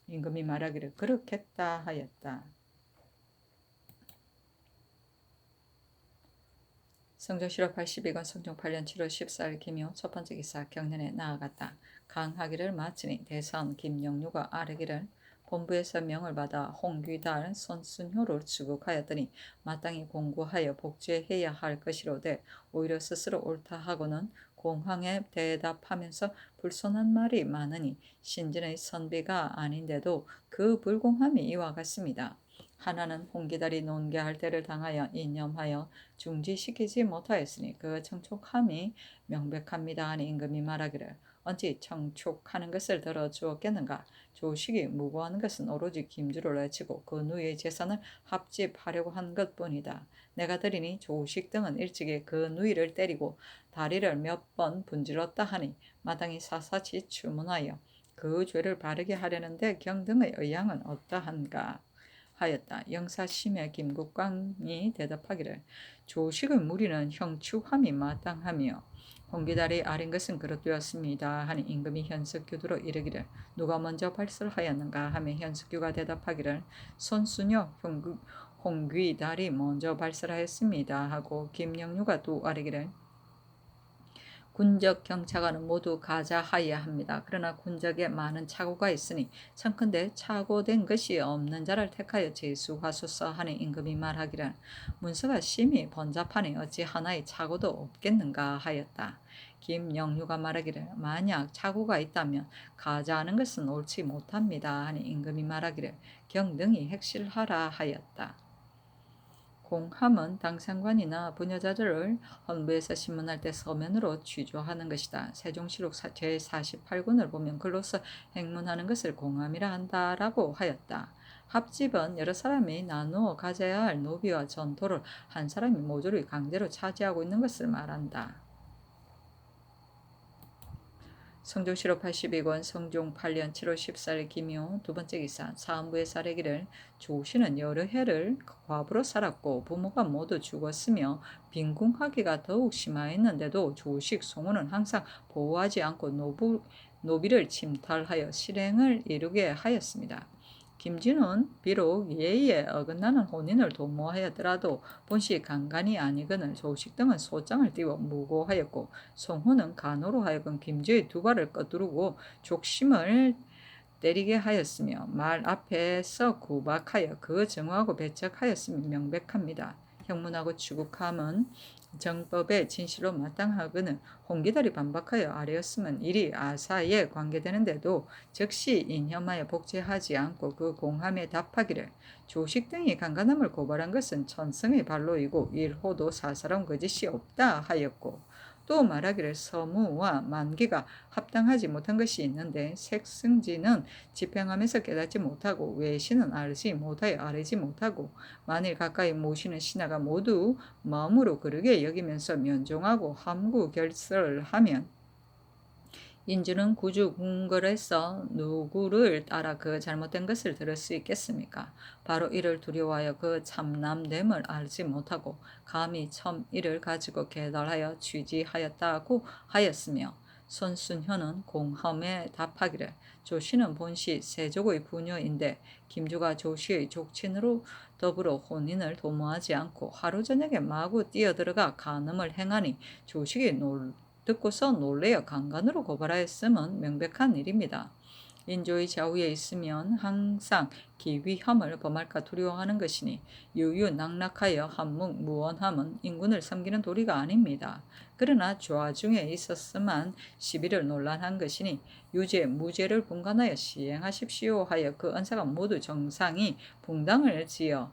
임금이 말하기를 그렇겠다 하였다. 성조실록 82권 성종 8년 7월 14일 김효 첫 번째 기사 경련에 나아갔다. 강하기를 마치니 대선 김영류가 아뢰기를 본부에서 명을 받아 홍귀달 손순효를 추국하였더니 마땅히 공고하여 복제해야 할 것이로되 오히려 스스로 옳다 하고는 공항에 대답하면서 불손한 말이 많으니 신진의 선비가 아닌데도 그 불공함이 이와 같습니다. 하나는 홍기달이 논개할 때를 당하여 이념하여 중지시키지 못하였으니 그 청촉함이 명백합니다. 하니 임금이 말하기를 언제 청촉하는 것을 들어주었겠는가. 조식이 무고한 것은 오로지 김주를 내치고 그 누이의 재산을 합집하려고 한 것뿐이다. 내가 들으니 조식 등은 일찍이 그 누이를 때리고 다리를 몇 번 분질렀다 하니 마땅히 사사치 추문하여 그 죄를 바르게 하려는데 경등의 의향은 어떠한가 하였다. 영사심의 김국광이 대답하기를 조식의 무리는 형추함이 마땅하며 홍기달이 아린 것은 그렇되었습니다. 하니 임금이 현석규도로 이르기를 누가 먼저 발설하였는가 하며 현석규가 대답하기를 손순효 홍귀달이 먼저 발설하였습니다. 하고 김영류가 또 아뢰기를 군적 경차관은 모두 가자하여야 합니다. 그러나 군적에 많은 착오가 있으니 청컨대 착오된 것이 없는 자를 택하여 제수하소서 하는 임금이 말하기를 문서가 심히 번잡하니 어찌 하나의 착오도 없겠는가 하였다. 김영류가 말하기를 만약 착오가 있다면 가자하는 것은 옳지 못합니다. 하니 임금이 말하기를 경등히 핵실하라 하였다. 공함은 당상관이나 부녀자들을 헌부에서 신문할 때 서면으로 취조하는 것이다. 세종실록 제48권을 보면 글로서 행문하는 것을 공함이라 한다라고 하였다. 합집은 여러 사람이 나누어 가져야 할 노비와 전토를 한 사람이 모조리 강제로 차지하고 있는 것을 말한다. 성종 7월 82권 성종 8년 7월 14일 김효 두 번째 기사 사한부의 사례기를 조씨는 여러 해를 과부로 살았고 부모가 모두 죽었으며 빈궁하기가 더욱 심하였는데도 조식 송호는 항상 보호하지 않고 노비를 침탈하여 실행을 이루게 하였습니다. 김진은 비록 예의에 어긋나는 혼인을 도모하였더라도 본시 강간이 아니거늘 조식 등은 소장을 띄워 무고하였고 송호는 간호로 하여금 김주의 두 발을 끄두르고 족심을 때리게 하였으며 말 앞에서 구박하여 그 정하고 배척하였음이 명백합니다. 형문하고 추국함은 정법의 진실로 마땅하거늘 홍기달이 반박하여 아뢰었으면 일이 아사에 관계되는데도 즉시 인혐하여 복제하지 않고 그 공함에 답하기를 조식 등이 강간함을 고발한 것은 천성의 발로이고 일호도 사사로운 거짓이 없다 하였고 또 말하기를 서무와 만기가 합당하지 못한 것이 있는데 색승지는 집행하면서 깨닫지 못하고 외신은 알지 못하여 아뢰지 못하고 만일 가까이 모시는 신하가 모두 마음으로 그르게 여기면서 면종하고 함구 결설을 하면 인주는 구주궁궐에서 누구를 따라 그 잘못된 것을 들을 수 있겠습니까? 바로 이를 두려워하여 그 참남됨을 알지 못하고 감히 첨 이를 가지고 계달하여 취지하였다고 하였으며 손순효는 공함에 답하기를 조씨는 본시 세족의 부녀인데 김주가 조씨의 족친으로 더불어 혼인을 도모하지 않고 하루 저녁에 마구 뛰어들어가 간음을 행하니 조식이 듣고서 놀래어 강간으로 고발하였음은 명백한 일입니다. 인조의 좌우에 있으면 항상 기위함을 범할까 두려워하는 것이니 유유낙낙하여 한묵무원함은 인군을 섬기는 도리가 아닙니다. 그러나 좌중에 있었으만 시비를 논란한 것이니 유죄 무죄를 분간하여 시행하십시오 하여 그 언사가 모두 정상이 붕당을 지어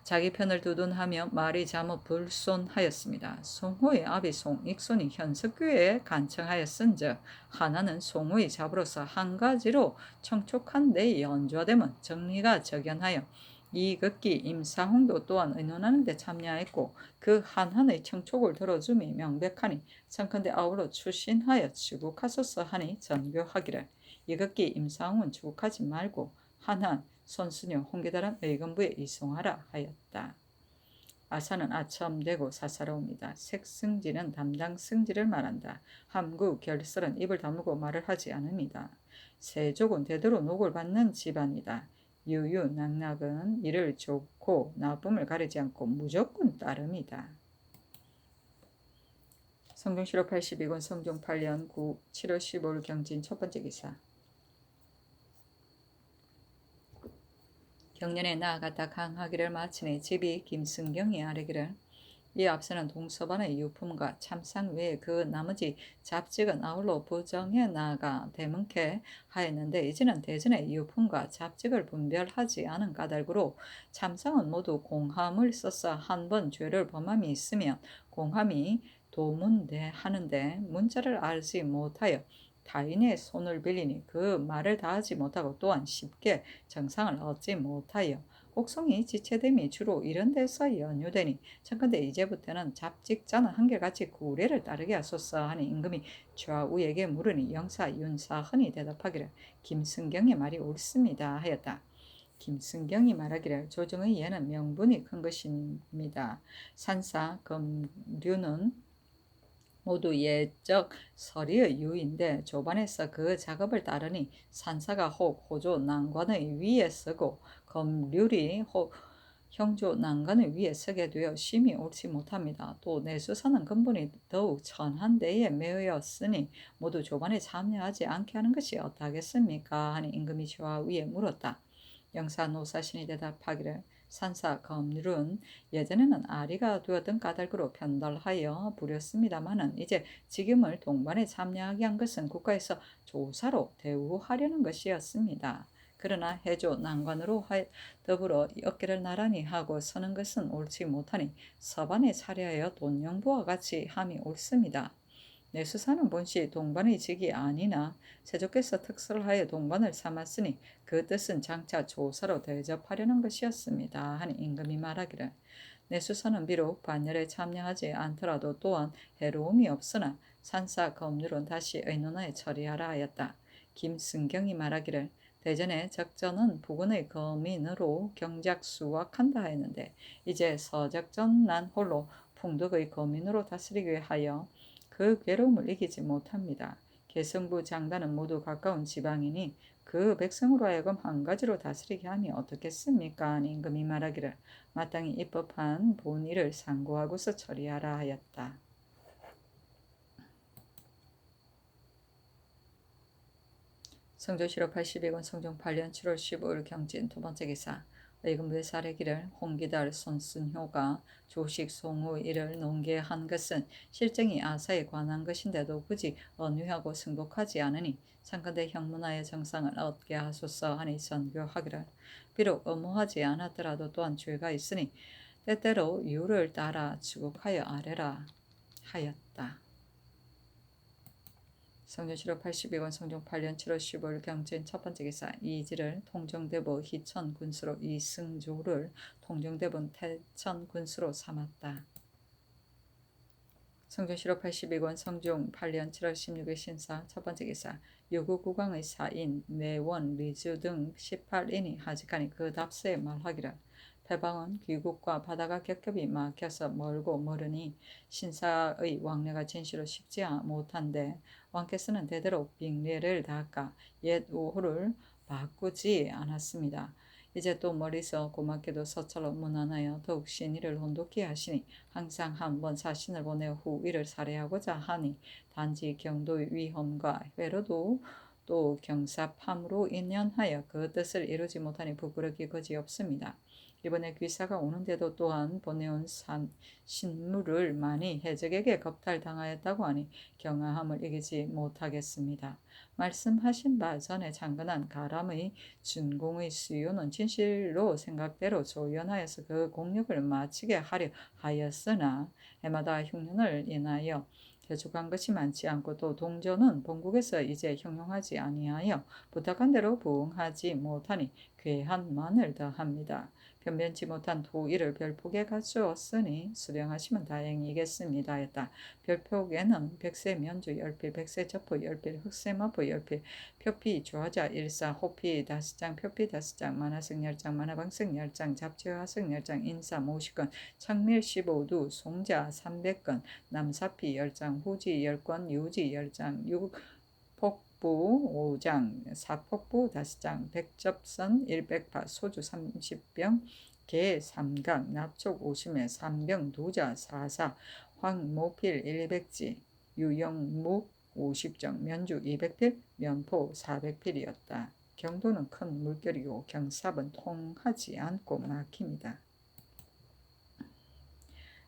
자기 편을 두둔하며 말이 잘못 불손하였습니다. 송호의 아비 송익손이 현석교에 간청하였은즉 하나는 송호의 잡으로서 한 가지로 청촉한 데 연좌됨은 정리가 적연하여 이극기 임사홍도 또한 의논하는 데 참여했고 그 한한의 청촉을 들어줌이 명백하니 청컨대 아울러 출신하여 추국하소서 하니 전교하기를 이극기 임사홍은 추국하지 말고 한한 손순효 홍계달은 의금부에 이송하라 하였다. 아사는 아첨되고 사사로웁니다. 색승지는 담당 승지를 말한다. 함구 결설은 입을 다물고 말을 하지 않습니다. 세족은 대대로 녹을 받는 집안이다. 유유낙낙은 이를 좋고 나쁨을 가리지 않고 무조건 따릅니다. 성종 7월 82권 성종 8년 7월 15일 경진 첫 번째 기사 경년에 나아갔다 강하기를 마치니 집이 김승경이 아뢰기를 이 앞서는 동서반의 유품과 참상 외에 그 나머지 잡직은 아울러 부정해 나아가 대문케 하였는데 이제는 대전의 유품과 잡직을 분별하지 않은 까닭으로 참상은 모두 공함을 써서 한 번 죄를 범함이 있으면 공함이 도문대하는데 문자를 알지 못하여 타인의 손을 빌리니 그 말을 다하지 못하고 또한 쉽게 정상을 얻지 못하여 옥성이 지체됨이 주로 이런 데서 연유되니 청컨대 이제부터는 잡직자는 한결같이 구례를 따르게 하소서 하니 임금이 좌우에게 물으니 영사 윤사헌이 대답하기를 김승경의 말이 옳습니다 하였다. 김승경이 말하기를 조정의 예는 명분이 큰 것입니다. 산사 검류는 모두 예적 서리의 유인데 조반에서 그 작업을 따르니 산사가 혹 호조 난관의 위에 서고 검률이 혹 형조 난관의 위에 서게 되어 심히 옳지 못합니다. 또 내수사는 근본이 더욱 천한 데에 매였으니 모두 조반에 참여하지 않게 하는 것이 어떠하겠습니까? 하니 임금이 좌우에 물었다. 영사 노사신이 대답하기를 산사 검률은 예전에는 아리가 되었던 까닭으로 편달하여 부렸습니다마는 이제 직임을 동반에 참여하게 한 것은 국가에서 조사로 대우하려는 것이었습니다. 그러나 해조 난관으로 더불어 어깨를 나란히 하고 서는 것은 옳지 못하니 서반에 차려하여 돈영부와 같이 함이 옳습니다. 내수사는 본시 동반의 직이 아니나 세조께서 특수를 하여 동반을 삼았으니 그 뜻은 장차 조사로 대접하려는 것이었습니다. 하니 임금이 말하기를 내수사는 비록 반열에 참여하지 않더라도 또한 해로움이 없으나 산사 검률은 다시 의논하여 처리하라 하였다. 김승경이 말하기를 대전의 적전은 부군의 거민으로 경작 수확한다 했는데 이제 서적전 난 홀로 풍덕의 거민으로 다스리기 하여 그 괴로움을 이기지 못합니다. 개성부 장단은 모두 가까운 지방이니 그 백성으로 하여금 한 가지로 다스리게 하니 어떻겠습니까? 임금이 말하기를 마땅히 입법한 본의를 상고하고서 처리하라 하였다. 성조실록 82권 성종 8년 7월 15일 경진 두 번째 기사 의금부의 사례기를 홍기달 손순효가 조식 송후 이를 논계한 것은 실정이 아사에 관한 것인데도 굳이 언유하고 승복하지 않으니 상근대 형문하의 정상을 얻게 하소서 하니 선교하기를 비록 엄호하지 않았더라도 또한 죄가 있으니 때때로 유를 따라 추국하여 아뢰라 하였다. 성조실록 82권 성종 8년 7월 15일 경진 첫 번째 기사 이지를 통정대부 희천 군수로 이승조를 통정대부 태천 군수로 삼았다. 성조실록 82권 성종 8년 7월 16일 신사 첫 번째 기사 요구국왕의 사인 내원 리주 등 18인이 하직하니 그 답세에 말하기를 패방은 귀국과 바다가 겹겹이 막혀서 멀고 멀으니 신사의 왕래가 진시로 쉽지 못한데 왕께서는 대대로 빙례를 닦아 옛 우호를 바꾸지 않았습니다. 이제 또 멀리서 고맙게도 서철로 문안하여 더욱 신의를 혼독히 하시니 항상 한번 사신을 보내 후 이를 살해하고자 하니 단지 경도의 위험과 회로도 또 경사팜으로 인연하여 그 뜻을 이루지 못하니 부끄럽기 그지없습니다. 이번에 귀사가 오는데도 또한 보내온 신물을 많이 해적에게 겁탈당하였다고 하니 경아함을 이기지 못하겠습니다. 말씀하신 바 전에 장건한 가람의 준공의 수요는 진실로 생각대로 조연하여서 그 공력을 마치게 하려 하였으나 해마다 흉년을 인하여 개축한 것이 많지 않고 또 동조는 본국에서 이제 형용하지 아니하여 부탁한 대로 부응하지 못하니 괴한만을 더합니다. 변변치 못한 도의를 별폭에 갖추었으니 수령하시면 다행이겠습니다 했다. 별폭에는 백세 면주 10필, 백세 저포 10필, 흑세 마포 10필, 표피 조하자 1사, 호피 5장, 표피 5장, 만화성 10장, 만화방성 10장, 잡지화성 10장, 인사 50건, 창밀 15두, 송자 300건, 남사피 10장, 후지 10건, 유지 10장, 폭부 5장, 사폭부 5장, 백접선 100파, 소주 30병, 개 3각, 납촉 50매, 3병, 두자 4사, 황모필 100지, 유영묵 50정, 면주 200필, 면포 400필이었다. 경도는 큰 물결이고 경삽은 통하지 않고 막힙니다.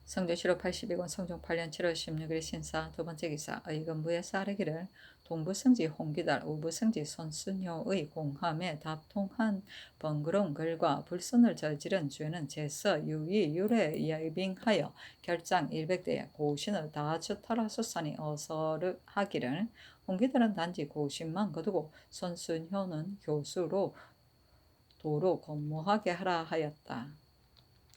성조실록 82권 성종 8년 7월 16일 신사 두 번째 기사 의금부의 사례기를 동부성지 홍기달 우부성지 손순효의 공함에 답통한 번거로운 글과 불순을 저지른 죄는 제서 유의 유례 예빙하여 결장 100대에 고신을 다 주탈하소서니 어서를 하기를 홍기달은 단지 고신만 거두고 손순효는 교수로 도로 근무하게 하라 하였다.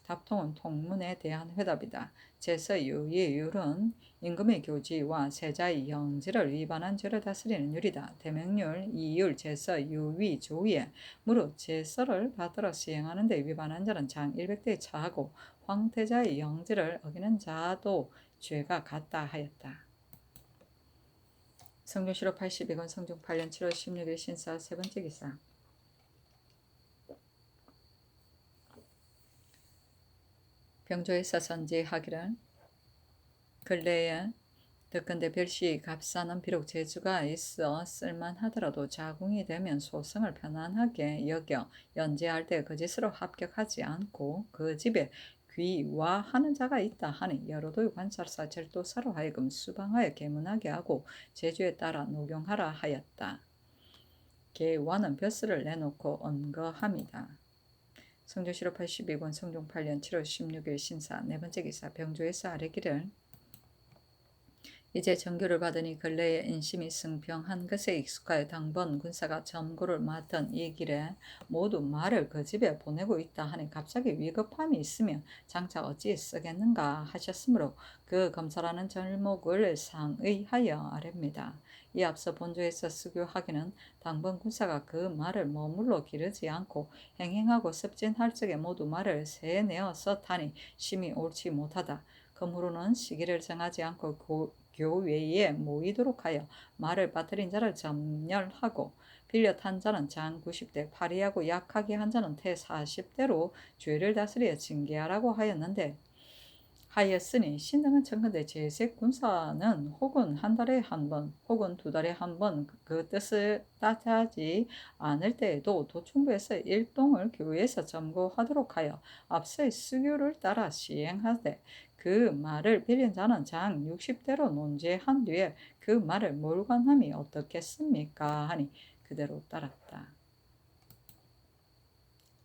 답통은 통문에 대한 회답이다. 제서 유의율은 임금의 교지와 세자의 영지를 위반한 죄를 다스리는 율이다. 대명률, 이율, 제서, 유위, 조위에 무릇 제서를 받들어 시행하는 데 위반한 자는 장 100대에 처하고 황태자의 영지를 어기는 자도 죄가 같다 하였다. 성조실록 82권 성종 8년 7월 16일 신사 세 번째 기사 병조에서 선지하기를 근래에 듣건대 별시 갑사는 비록 재주가 있어 쓸만하더라도 자궁이 되면 소성을 편안하게 여겨 연재할 때 그 짓으로 합격하지 않고 그 집에 귀화하는 자가 있다 하니 여로도의 관찰사 절도사로 하여금 수방하여 계문하게 하고 제주에 따라 녹용하라 하였다. 계와는 벼슬을 내놓고 언거함이다. 성조실록 82권 성종 8년 7월 16일 신사 네 번째 기사 병조에서 아뢰기를 이제 정교를 받으니 근래에 인심이 승병한 것에 익숙하여 당번 군사가 점거를 맡던 이 길에 모두 말을 그 집에 보내고 있다 하니 갑자기 위급함이 있으면 장차 어찌 쓰겠는가 하셨으므로 그 검사라는 절목을 상의하여 아렵니다. 이 앞서 본조에서 수교하기는 당번 군사가 그 말을 머물러 기르지 않고 행행하고 습진할 적에 모두 말을 새내어 썼하니 심히 옳지 못하다. 그러므로는 시기를 정하지 않고 교외에 모이도록 하여 말을 빠뜨린 자를 점멸하고 빌려 탄 자는 장 90대, 파리하고 약하게 한 자는 태 40대로 죄를 다스려 징계하라고 하였으니 신등은 청컨대 제색 군사는 혹은 한 달에 한 번, 혹은 두 달에 한 번 그 뜻을 따지지 않을 때에도 도충부에서 일동을 교회에서 점거하도록 하여 앞서의 수교를 따라 시행하되 그 말을 빌린 자는 장 60대로 논제한 뒤에 그 말을 몰관함이 어떻겠습니까? 하니 그대로 따랐다.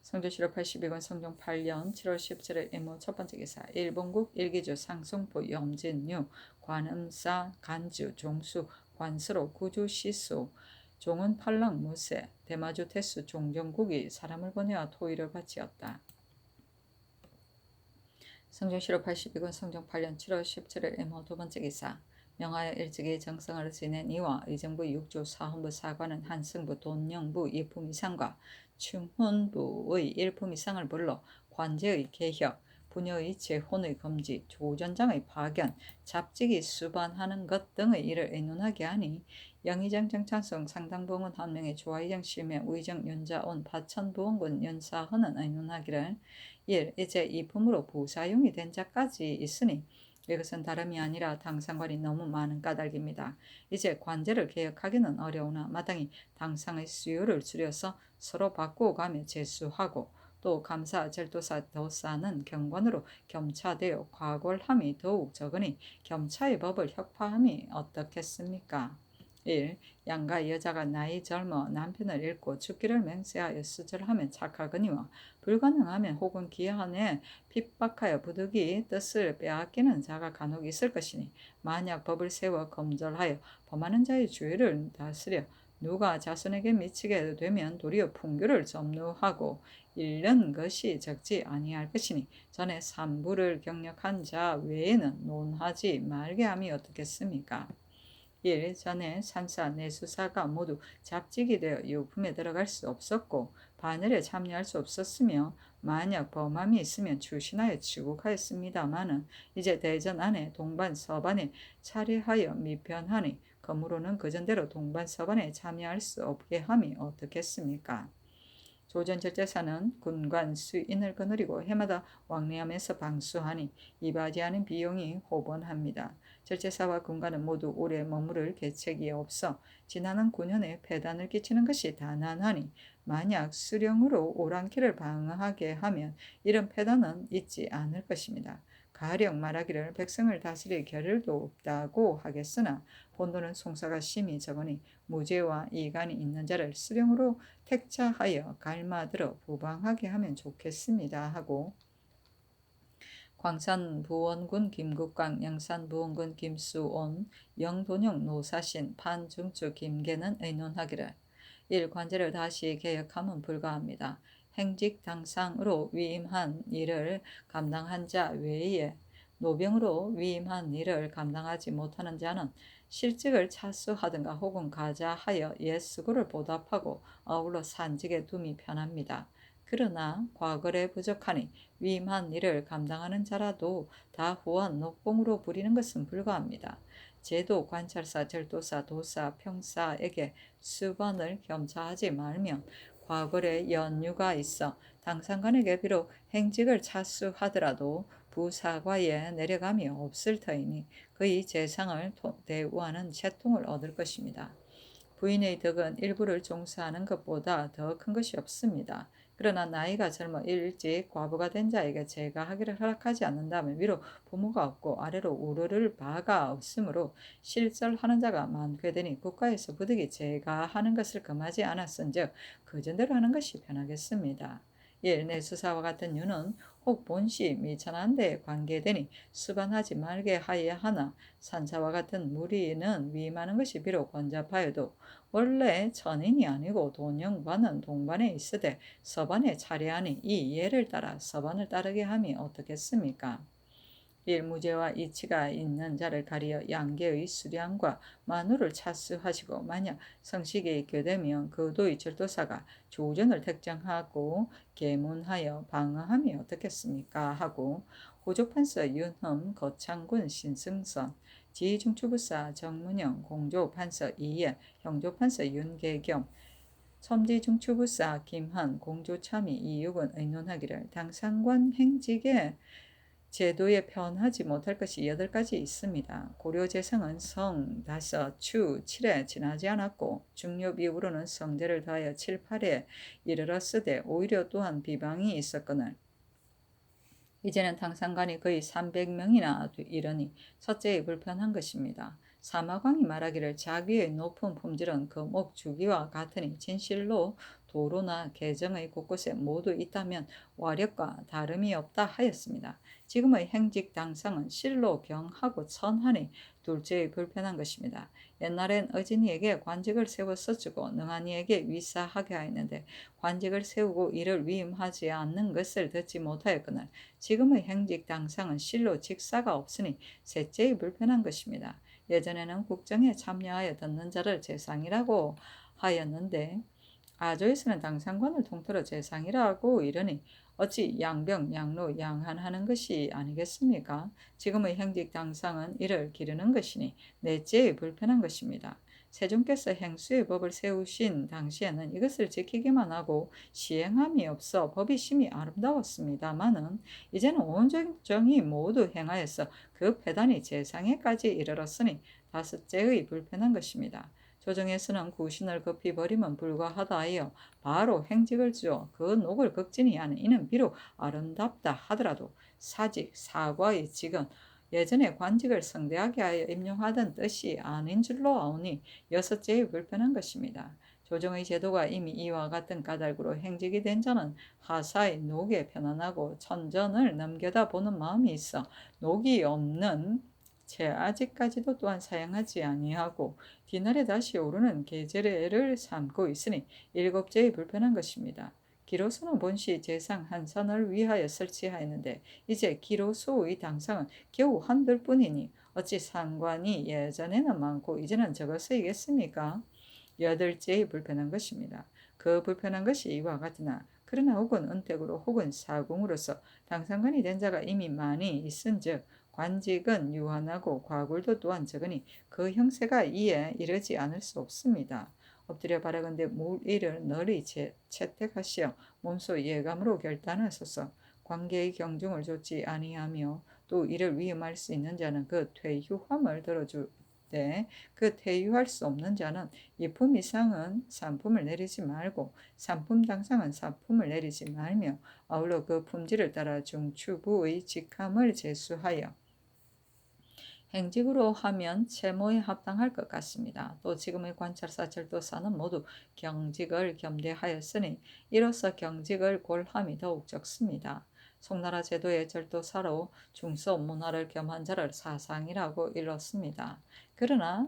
성조실록 82권 성종 8년 7월 17일 임무 첫 번째 기사 일본국 일기주 상승부 염진유 관음사 간주 종수 관스로 구주 시수 종은 팔랑 무세 대마주 태수 종정국이 사람을 보내어 토의를 바치었다. 성종실록 82권 성종 8년 7월 17일 임무 두 번째 기사 명하여 일찍이 정성을 지낸 이와 의정부 6조 사헌부 사관은 한승부 돈영부 2품 이상과 충훈부의 1품 이상을 불러 관제의 개혁, 부녀의 재혼의 금지, 조전장의 파견, 잡지기 수반하는 것 등의 일을 의논하게 하니 영의정 정찬성 상당부원군 한 명의 조하의정 실명 의정 윤자온 파천부원군 연사헌은 의논하기를 1. 이제 이 품으로 부사용이 된 자까지 있으니 이것은 다름이 아니라 당상관이 너무 많은 까닭입니다. 이제 관제를 개혁하기는 어려우나 마땅히 당상의 수요를 줄여서 서로 바꾸어가며 제수하고 또 감사, 절도사, 도사는 경관으로 겸차되어 과골함이 더욱 적으니 겸차의 법을 혁파함이 어떻겠습니까? 1. 양가 여자가 나이 젊어 남편을 잃고 죽기를 맹세하여 수절하면 착하거니와 불가능하면 혹은 기한에 핍박하여 부득이 뜻을 빼앗기는 자가 간혹 있을 것이니 만약 법을 세워 검절하여 범하는 자의 죄를 다스려 누가 자손에게 미치게 되면 도리어 풍교를 점루하고 잃는 것이 적지 아니할 것이니 전에 삼부를 경력한 자 외에는 논하지 말게 함이 어떻겠습니까? 1. 전에 산사, 내수사가 모두 잡직이 되어 유품에 들어갈 수 없었고 반열에 참여할 수 없었으며 만약 범함이 있으면 출신하여 출국하였습니다마는 이제 대전 안에 동반 서반에 차례하여 미편하니 그러므로는 그전대로 동반 서반에 참여할 수 없게 함이 어떻겠습니까? 조전 절제사는 군관 수인을 거느리고 해마다 왕래하면서 방수하니 이바지하는 비용이 호번합니다. 절제사와 군관은 모두 오래 머무를 계책이 없어 지나는 9년에 폐단을 끼치는 것이 다난하니 만약 수령으로 오랑캐를 방어하게 하면 이런 폐단은 있지 않을 것입니다. 가령 말하기를 백성을 다스릴 겨를도 없다고 하겠으나 본도는 송사가 심히 적으니 무죄와 이간이 있는 자를 수령으로 택자하여 갈마들어 부방하게 하면 좋겠습니다 하고 광산부원군 김국광, 양산부원군 김수온, 영돈영 노사신, 판중주 김계는 의논하기를 1. 관제를 다시 개혁함은 불가합니다. 행직 당상으로 위임한 일을 감당한 자 외에 노병으로 위임한 일을 감당하지 못하는 자는 실직을 차수하든가 혹은 가자하여 옛 수고를 보답하고 아울러 산직에 둠이 편합니다. 그러나 과거에 부족하니 위임한 일을 감당하는 자라도 다 후원 녹봉으로 부리는 것은 불가합니다. 제도 관찰사, 절도사, 도사, 평사에게 수반을 겸차하지 말면 과거에 연유가 있어 당상관에게 비록 행직을 차수하더라도 부사과에 내려감이 없을 터이니 그의 재상을 대우하는 채통을 얻을 것입니다. 부인의 덕은 일부를 종사하는 것보다 더 큰 것이 없습니다. 그러나 나이가 젊어 일찍 과부가 된 자에게 제가하기를 허락하지 않는다면 위로 부모가 없고 아래로 우러를 바가 없으므로 실절하는 자가 많게 되니 국가에서 부득이 제가하는 것을 금하지 않았은즉 그 전대로 하는 것이 편하겠습니다. 1. 내수사와 같은 유는 혹 본시 미천한 데 관계되니 수반하지 말게 하여야 하나 산사와 같은 무리는 위임하는 것이 비록 번잡하여도 원래 천인이 아니고 돈영반은 동반에 있으되 서반에 차례하니 이 예를 따라 서반을 따르게 함이 어떻겠습니까? 일무죄와 이치가 있는 자를 가리어 양계의 수량과 만우를 차수하시고 만약 성식이 교되면 그도의 절도사가 조전을 택정하고 계문하여 방어함이 어떻겠습니까? 하고 호조판서 윤흠 거창군 신승선 지중추부사 정문영 공조판서 이예 형조판서 윤계겸 첨지중추부사 김한 공조참의 이육은 의논하기를 당상관 행직에 제도에 변하지 못할 것이 8가지 있습니다. 고려재성은 성 5, 추 7에 지나지 않았고 중엽 이후로는 성제를 더하여 7, 8에 이르렀으되 오히려 또한 비방이 있었거늘 이제는 당상관이 거의 300명이나 이르니 첫째의 불편한 것입니다. 사마광이 말하기를 자기의 높은 품질은 그 목 주기와 같으니 진실로 도로나 계정의 곳곳에 모두 있다면 와력과 다름이 없다 하였습니다. 지금의 행직 당상은 실로 경하고 천하니 둘째의 불편한 것입니다. 옛날엔 어진이에게 관직을 세워서 주고 능한이에게 위사하게 하였는데 관직을 세우고 이를 위임하지 않는 것을 듣지 못하였거늘 지금의 행직 당상은 실로 직사가 없으니 셋째의 불편한 것입니다. 예전에는 국정에 참여하여 듣는 자를 재상이라고 하였는데 아조에서는 당상관을 통틀어 재상이라고 이르니 어찌 양병, 양로, 양한하는 것이 아니겠습니까? 지금의 행직 당상은 이를 기르는 것이니 넷째의 불편한 것입니다. 세종께서 행수의 법을 세우신 당시에는 이것을 지키기만 하고 시행함이 없어 법이 심히 아름다웠습니다마는 이제는 온 정이 모두 행하여서 그 폐단이 재상에까지 이르렀으니 다섯째의 불편한 것입니다. 조정에서는 구신을 급히 버리면 불과하다 하여 바로 행직을 주어 그 녹을 극진히 하는 이는 비록 아름답다 하더라도 사직, 사과의 직은 예전에 관직을 성대하게 하여 임용하던 뜻이 아닌 줄로 아오니 여섯째의 불편한 것입니다. 조정의 제도가 이미 이와 같은 까닭으로 행직이 된 자는 하사의 녹에 편안하고 천전을 넘겨다 보는 마음이 있어 녹이 없는 채 아직까지도 또한 사용하지 아니하고 뒤날에 다시 오르는 계제를 삼고 있으니 일곱째의 불편한 것입니다. 기로수는 본시 재상 한선을 위하여 설치하였는데 이제 기로수의 당상은 겨우 한둘뿐이니 어찌 상관이 예전에는 많고 이제는 적어서이겠습니까? 여덟째의 불편한 것입니다. 그 불편한 것이 이와 같으나 그러나 혹은 은택으로 혹은 사공으로서 당상관이 된 자가 이미 많이 있은즉 관직은 유한하고 과굴도 또한 적으니 그 형세가 이에 이르지 않을 수 없습니다. 엎드려 바라건대 물일을 널리 채택하시어 몸소 예감으로 결단하소서. 관계의 경중을 좇지 아니하며 또 이를 위임할 수 있는 자는 그 퇴유함을 들어주되 그 퇴유할 수 없는 자는 이품 이상은 산품을 내리지 말고 산품 당상은 사품을 내리지 말며 아울러 그 품질을 따라 중추부의 직함을 제수하여 행직으로 하면 채모에 합당할 것 같습니다. 또 지금의 관찰사 절도사는 모두 경직을 겸대하였으니 이로써 경직을 골함이 더욱 적습니다. 송나라 제도의 절도사로 중서 문화를 겸한 자를 사상이라고 일렀습니다. 그러나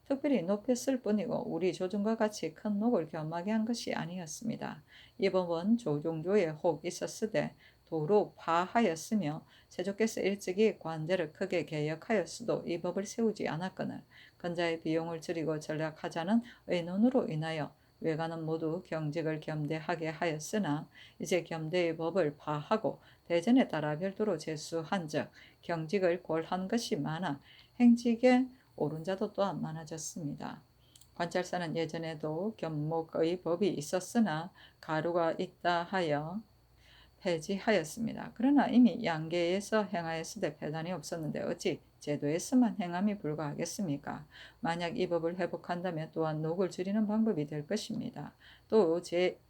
특별히 높였을 뿐이고 우리 조정과 같이 큰 녹을 겸하게 한 것이 아니었습니다. 이 법은 조종조에 혹 있었으되 도로 파하였으며 세조께서 일찍이 관제를 크게 개혁하였어도 이 법을 세우지 않았거늘 근자의 비용을 줄이고 전략하자는 의논으로 인하여 외관은 모두 경직을 겸대하게 하였으나 이제 겸대의 법을 파하고 대전에 따라 별도로 제수한즉 경직을 골한 것이 많아 행직에 오른 자도 또한 많아졌습니다. 관찰사는 예전에도 겸목의 법이 있었으나 가루가 있다 하여 폐지하였습니다. 그러나 이미 양계에서 행하였으되 폐단이 없었는데 어찌 제도에서만 행함이 불과하겠습니까? 만약 이 법을 회복한다면 또한 녹을 줄이는 방법이 될 것입니다. 또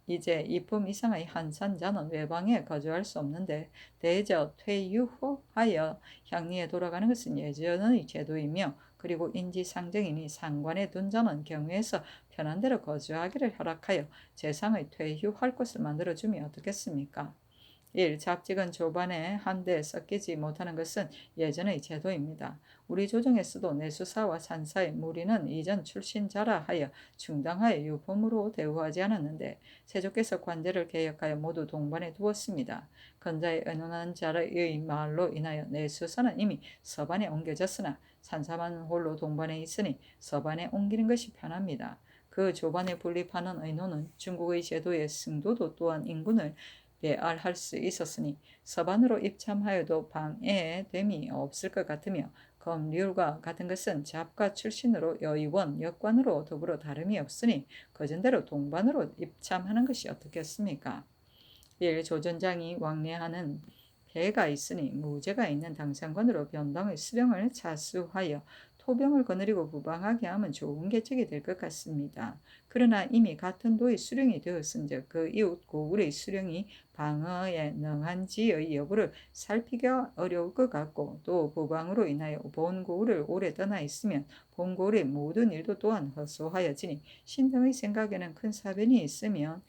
이제 이품 이상의 한산자는 외방에 거주할 수 없는데 대저 퇴유하여 향리에 돌아가는 것은 예전의 제도이며 그리고 인지상정이니 상관에 둔 자는 경유에서 편한 대로 거주하기를 허락하여 재상의 퇴휴할 곳을 만들어주면 어떻겠습니까? 1. 잡직은 조반에 한데 섞이지 못하는 것은 예전의 제도입니다. 우리 조정에서도 내수사와 산사의 무리는 이전 출신자라 하여 충당하여 유품으로 대우하지 않았는데 세조께서 관제를 개혁하여 모두 동반에 두었습니다. 건자에 의논한 자의 말로 인하여 내수사는 이미 서반에 옮겨졌으나 산사만 홀로 동반에 있으니 서반에 옮기는 것이 편합니다. 그 조반에 분립하는 의논은 중국의 제도의 승도도 또한 인군을 배알할 수 있었으니 서반으로 입참하여도 방해됨이 없을 것 같으며 검률과 같은 것은 잡가 출신으로 여의원, 역관으로 더불어 다름이 없으니 거전대로 동반으로 입참하는 것이 어떻겠습니까? 1. 조전장이 왕래하는 배가 있으니 무죄가 있는 당상관으로 변방의 수령을 자수하여 토병을 거느리고 부방하게 하면 좋은 계책이 될 것 같습니다. 그러나 이미 같은 도의 수령이 되었은즉 그 이웃 고을의 수령이 방어에 능한지의 여부를 살피기가 어려울 것 같고 또 부방으로 인하여 본 고을을 오래 떠나 있으면 본 고을의 모든 일도 또한 허소하여지니 신등의 생각에는 큰 사변이 있으면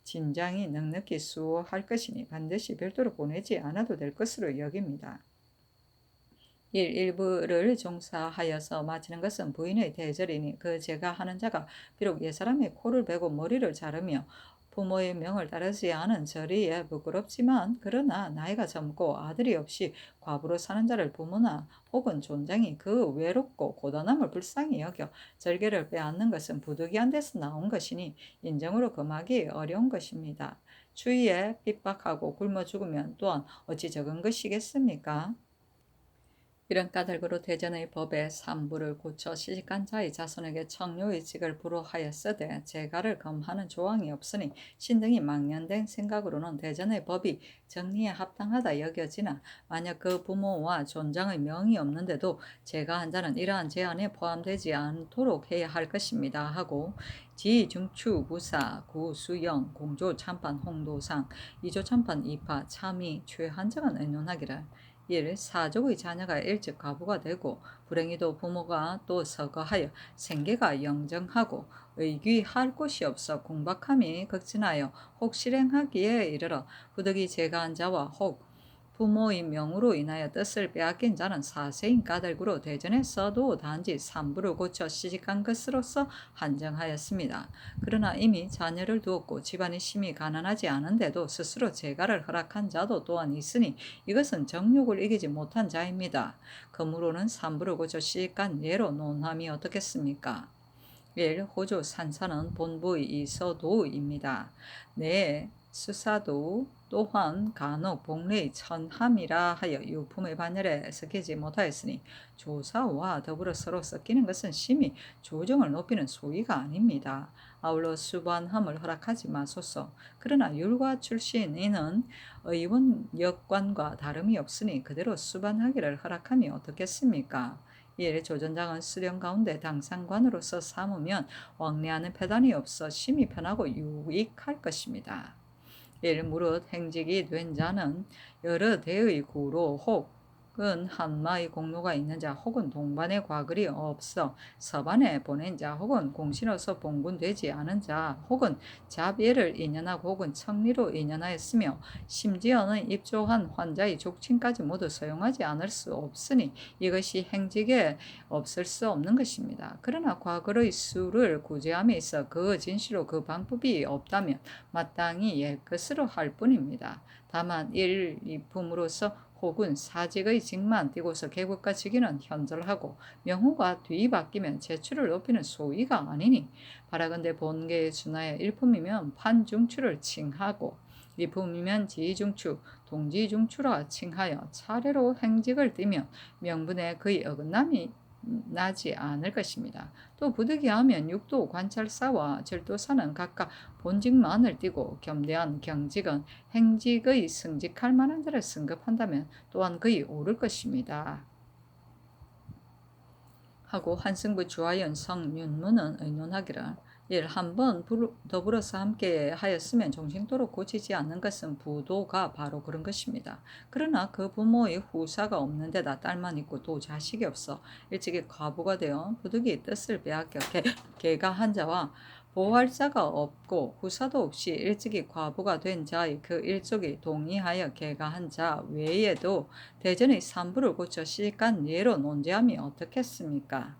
진장이 넉넉히 수호할 것이니 반드시 별도로 보내지 않아도 될 것으로 여깁니다. 일부를 종사하여서 마치는 것은 부인의 대절이니 그 제가 하는 자가 비록 옛사람의 코를 베고 머리를 자르며 부모의 명을 따르지 않은 저리에 부끄럽지만 그러나 나이가 젊고 아들이 없이 과부로 사는 자를 부모나 혹은 존장이 그 외롭고 고단함을 불쌍히 여겨 절개를 빼앗는 것은 부득이한 데서 나온 것이니 인정으로 금하기 어려운 것입니다. 추위에 핍박하고 굶어 죽으면 또한 어찌 적은 것이겠습니까? 이런 까닭으로 대전의 법에 산부를 고쳐 시집간 자의 자손에게 청료의직을 불허하였으되 재가를 금하는 조항이 없으니 신등이 망년된 생각으로는 대전의 법이 정리에 합당하다 여겨지나 만약 그 부모와 존장의 명이 없는데도 재가한 자는 이러한 제한에 포함되지 않도록 해야 할 것입니다 하고 지중추 부사 구수영 공조 참판 홍도상 이조 참판 이파 참의 최한정은 의논하기를 1. 사족의 자녀가 일찍 과부가 되고 불행히도 부모가 또 서거하여 생계가 영정하고 의귀할 곳이 없어 궁박함이 극진하여 혹 실행하기에 이르러 부득이 제가한 자와 혹 부모의 명으로 인하여 뜻을 빼앗긴 자는 사세인 까닭으로 대전에서도 단지 산부를 고쳐 시집간 것으로서 한정하였습니다. 그러나 이미 자녀를 두었고 집안이 심히 가난하지 않은데도 스스로 재가를 허락한 자도 또한 있으니 이것은 정욕을 이기지 못한 자입니다. 그러므로는 산부를 고쳐 시집간 예로 논함이 어떻겠습니까? 1. 호조 산사는 본부의 이서도입니다. 네, 수사도 또한 간혹 복례의 천함이라 하여 유품의 반열에 섞이지 못하였으니 조사와 더불어 서로 섞이는 것은 심히 조정을 높이는 소위가 아닙니다. 아울러 수반함을 허락하지 마소서. 그러나 율과 출신인은 의원 역관과 다름이 없으니 그대로 수반하기를 허락함이 어떻겠습니까? 1. 조전장은 수령 가운데 당상관으로서 삼으면 왕래하는 패단이 없어 심히 편하고 유익할 것입니다. 1. 무릇 행직이 된 자는 여러 대의 구로 혹은 한마의 공로가 있는 자 혹은 동반의 과글이 없어 서반에 보낸 자 혹은 공신으로서 봉군되지 않은 자 혹은 잡예를 인연하고 혹은 청리로 인연하였으며 심지어는 입조한 환자의 족친까지 모두 소용하지 않을 수 없으니 이것이 행직에 없을 수 없는 것입니다. 그러나 과거의 수를 구제함에 있어 그 진시로 그 방법이 없다면 마땅히 옛것으로 할 뿐입니다. 다만 일품으로서 혹은 사직의 직만 띄고서 계급과 직위는 현절하고 명호가 뒤바뀌면 재출을 높이는 소위가 아니니 바라건대 본계에 준하여 일품이면 판중추를 칭하고 이품이면 지중추, 동지중추라 칭하여 차례로 행직을 띠면 명분에 거의 어긋남이 나지 않을 것입니다. 또 부득이하면 육도 관찰사와 절도사는 각각 본직만을 띠고 겸대한 경직은 행직의 승직할 만한 자를 승급한다면 또한 거의 옳을 것입니다. 하고 한승부 주하연 성윤문은 의논하기를 1. 한번 더불어서 함께 하였으면 종신토록 고치지 않는 것은 부도가 바로 그런 것입니다. 그러나 그 부모의 후사가 없는 데다 딸만 있고 또 자식이 없어 일찍이 과부가 되어 부득이 뜻을 빼앗겨 개가 한 자와 보호할 자가 없고 후사도 없이 일찍이 과부가 된 자의 그 일족이 동의하여 개가 한 자 외에도 대전의 산부를 고쳐 시집간 예로 논지함이 어떻겠습니까?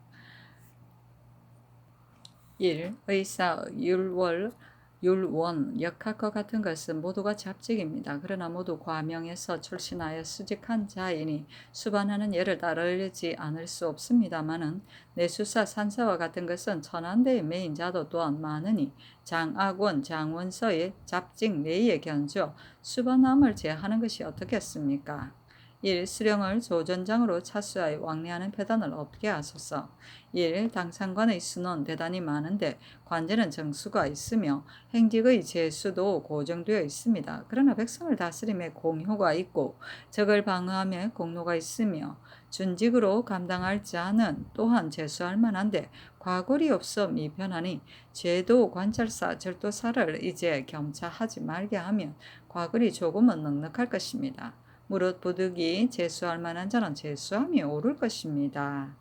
1. 의사, 율원, 역학과 같은 것은 모두가 잡직입니다. 그러나 모두 과명에서 출신하여 수직한 자이니 수반하는 예를 따르지 않을 수 없습니다마는 내수사, 산사와 같은 것은 천한대의 메인 자도 또한 많으니 장악원, 장원서의 잡직 내에 견주 수반함을 제하는 것이 어떻겠습니까? 1. 수령을 조전장으로 차수하여 왕래하는 패단을 없게 하소서. 1. 당상관의 수는 대단히 많은데 관제는 정수가 있으며 행직의 제수도 고정되어 있습니다. 그러나 백성을 다스림에 공효가 있고 적을 방어함에 공로가 있으며 준직으로 감당할 자는 또한 제수할 만한데 과골이 없어 미편하니 제도 관찰사 절도사를 이제 겸차하지 말게 하면 과골이 조금은 넉넉할 것입니다. 무릇 부득이 제수할 만한 자는 제수함이 옳을 것입니다.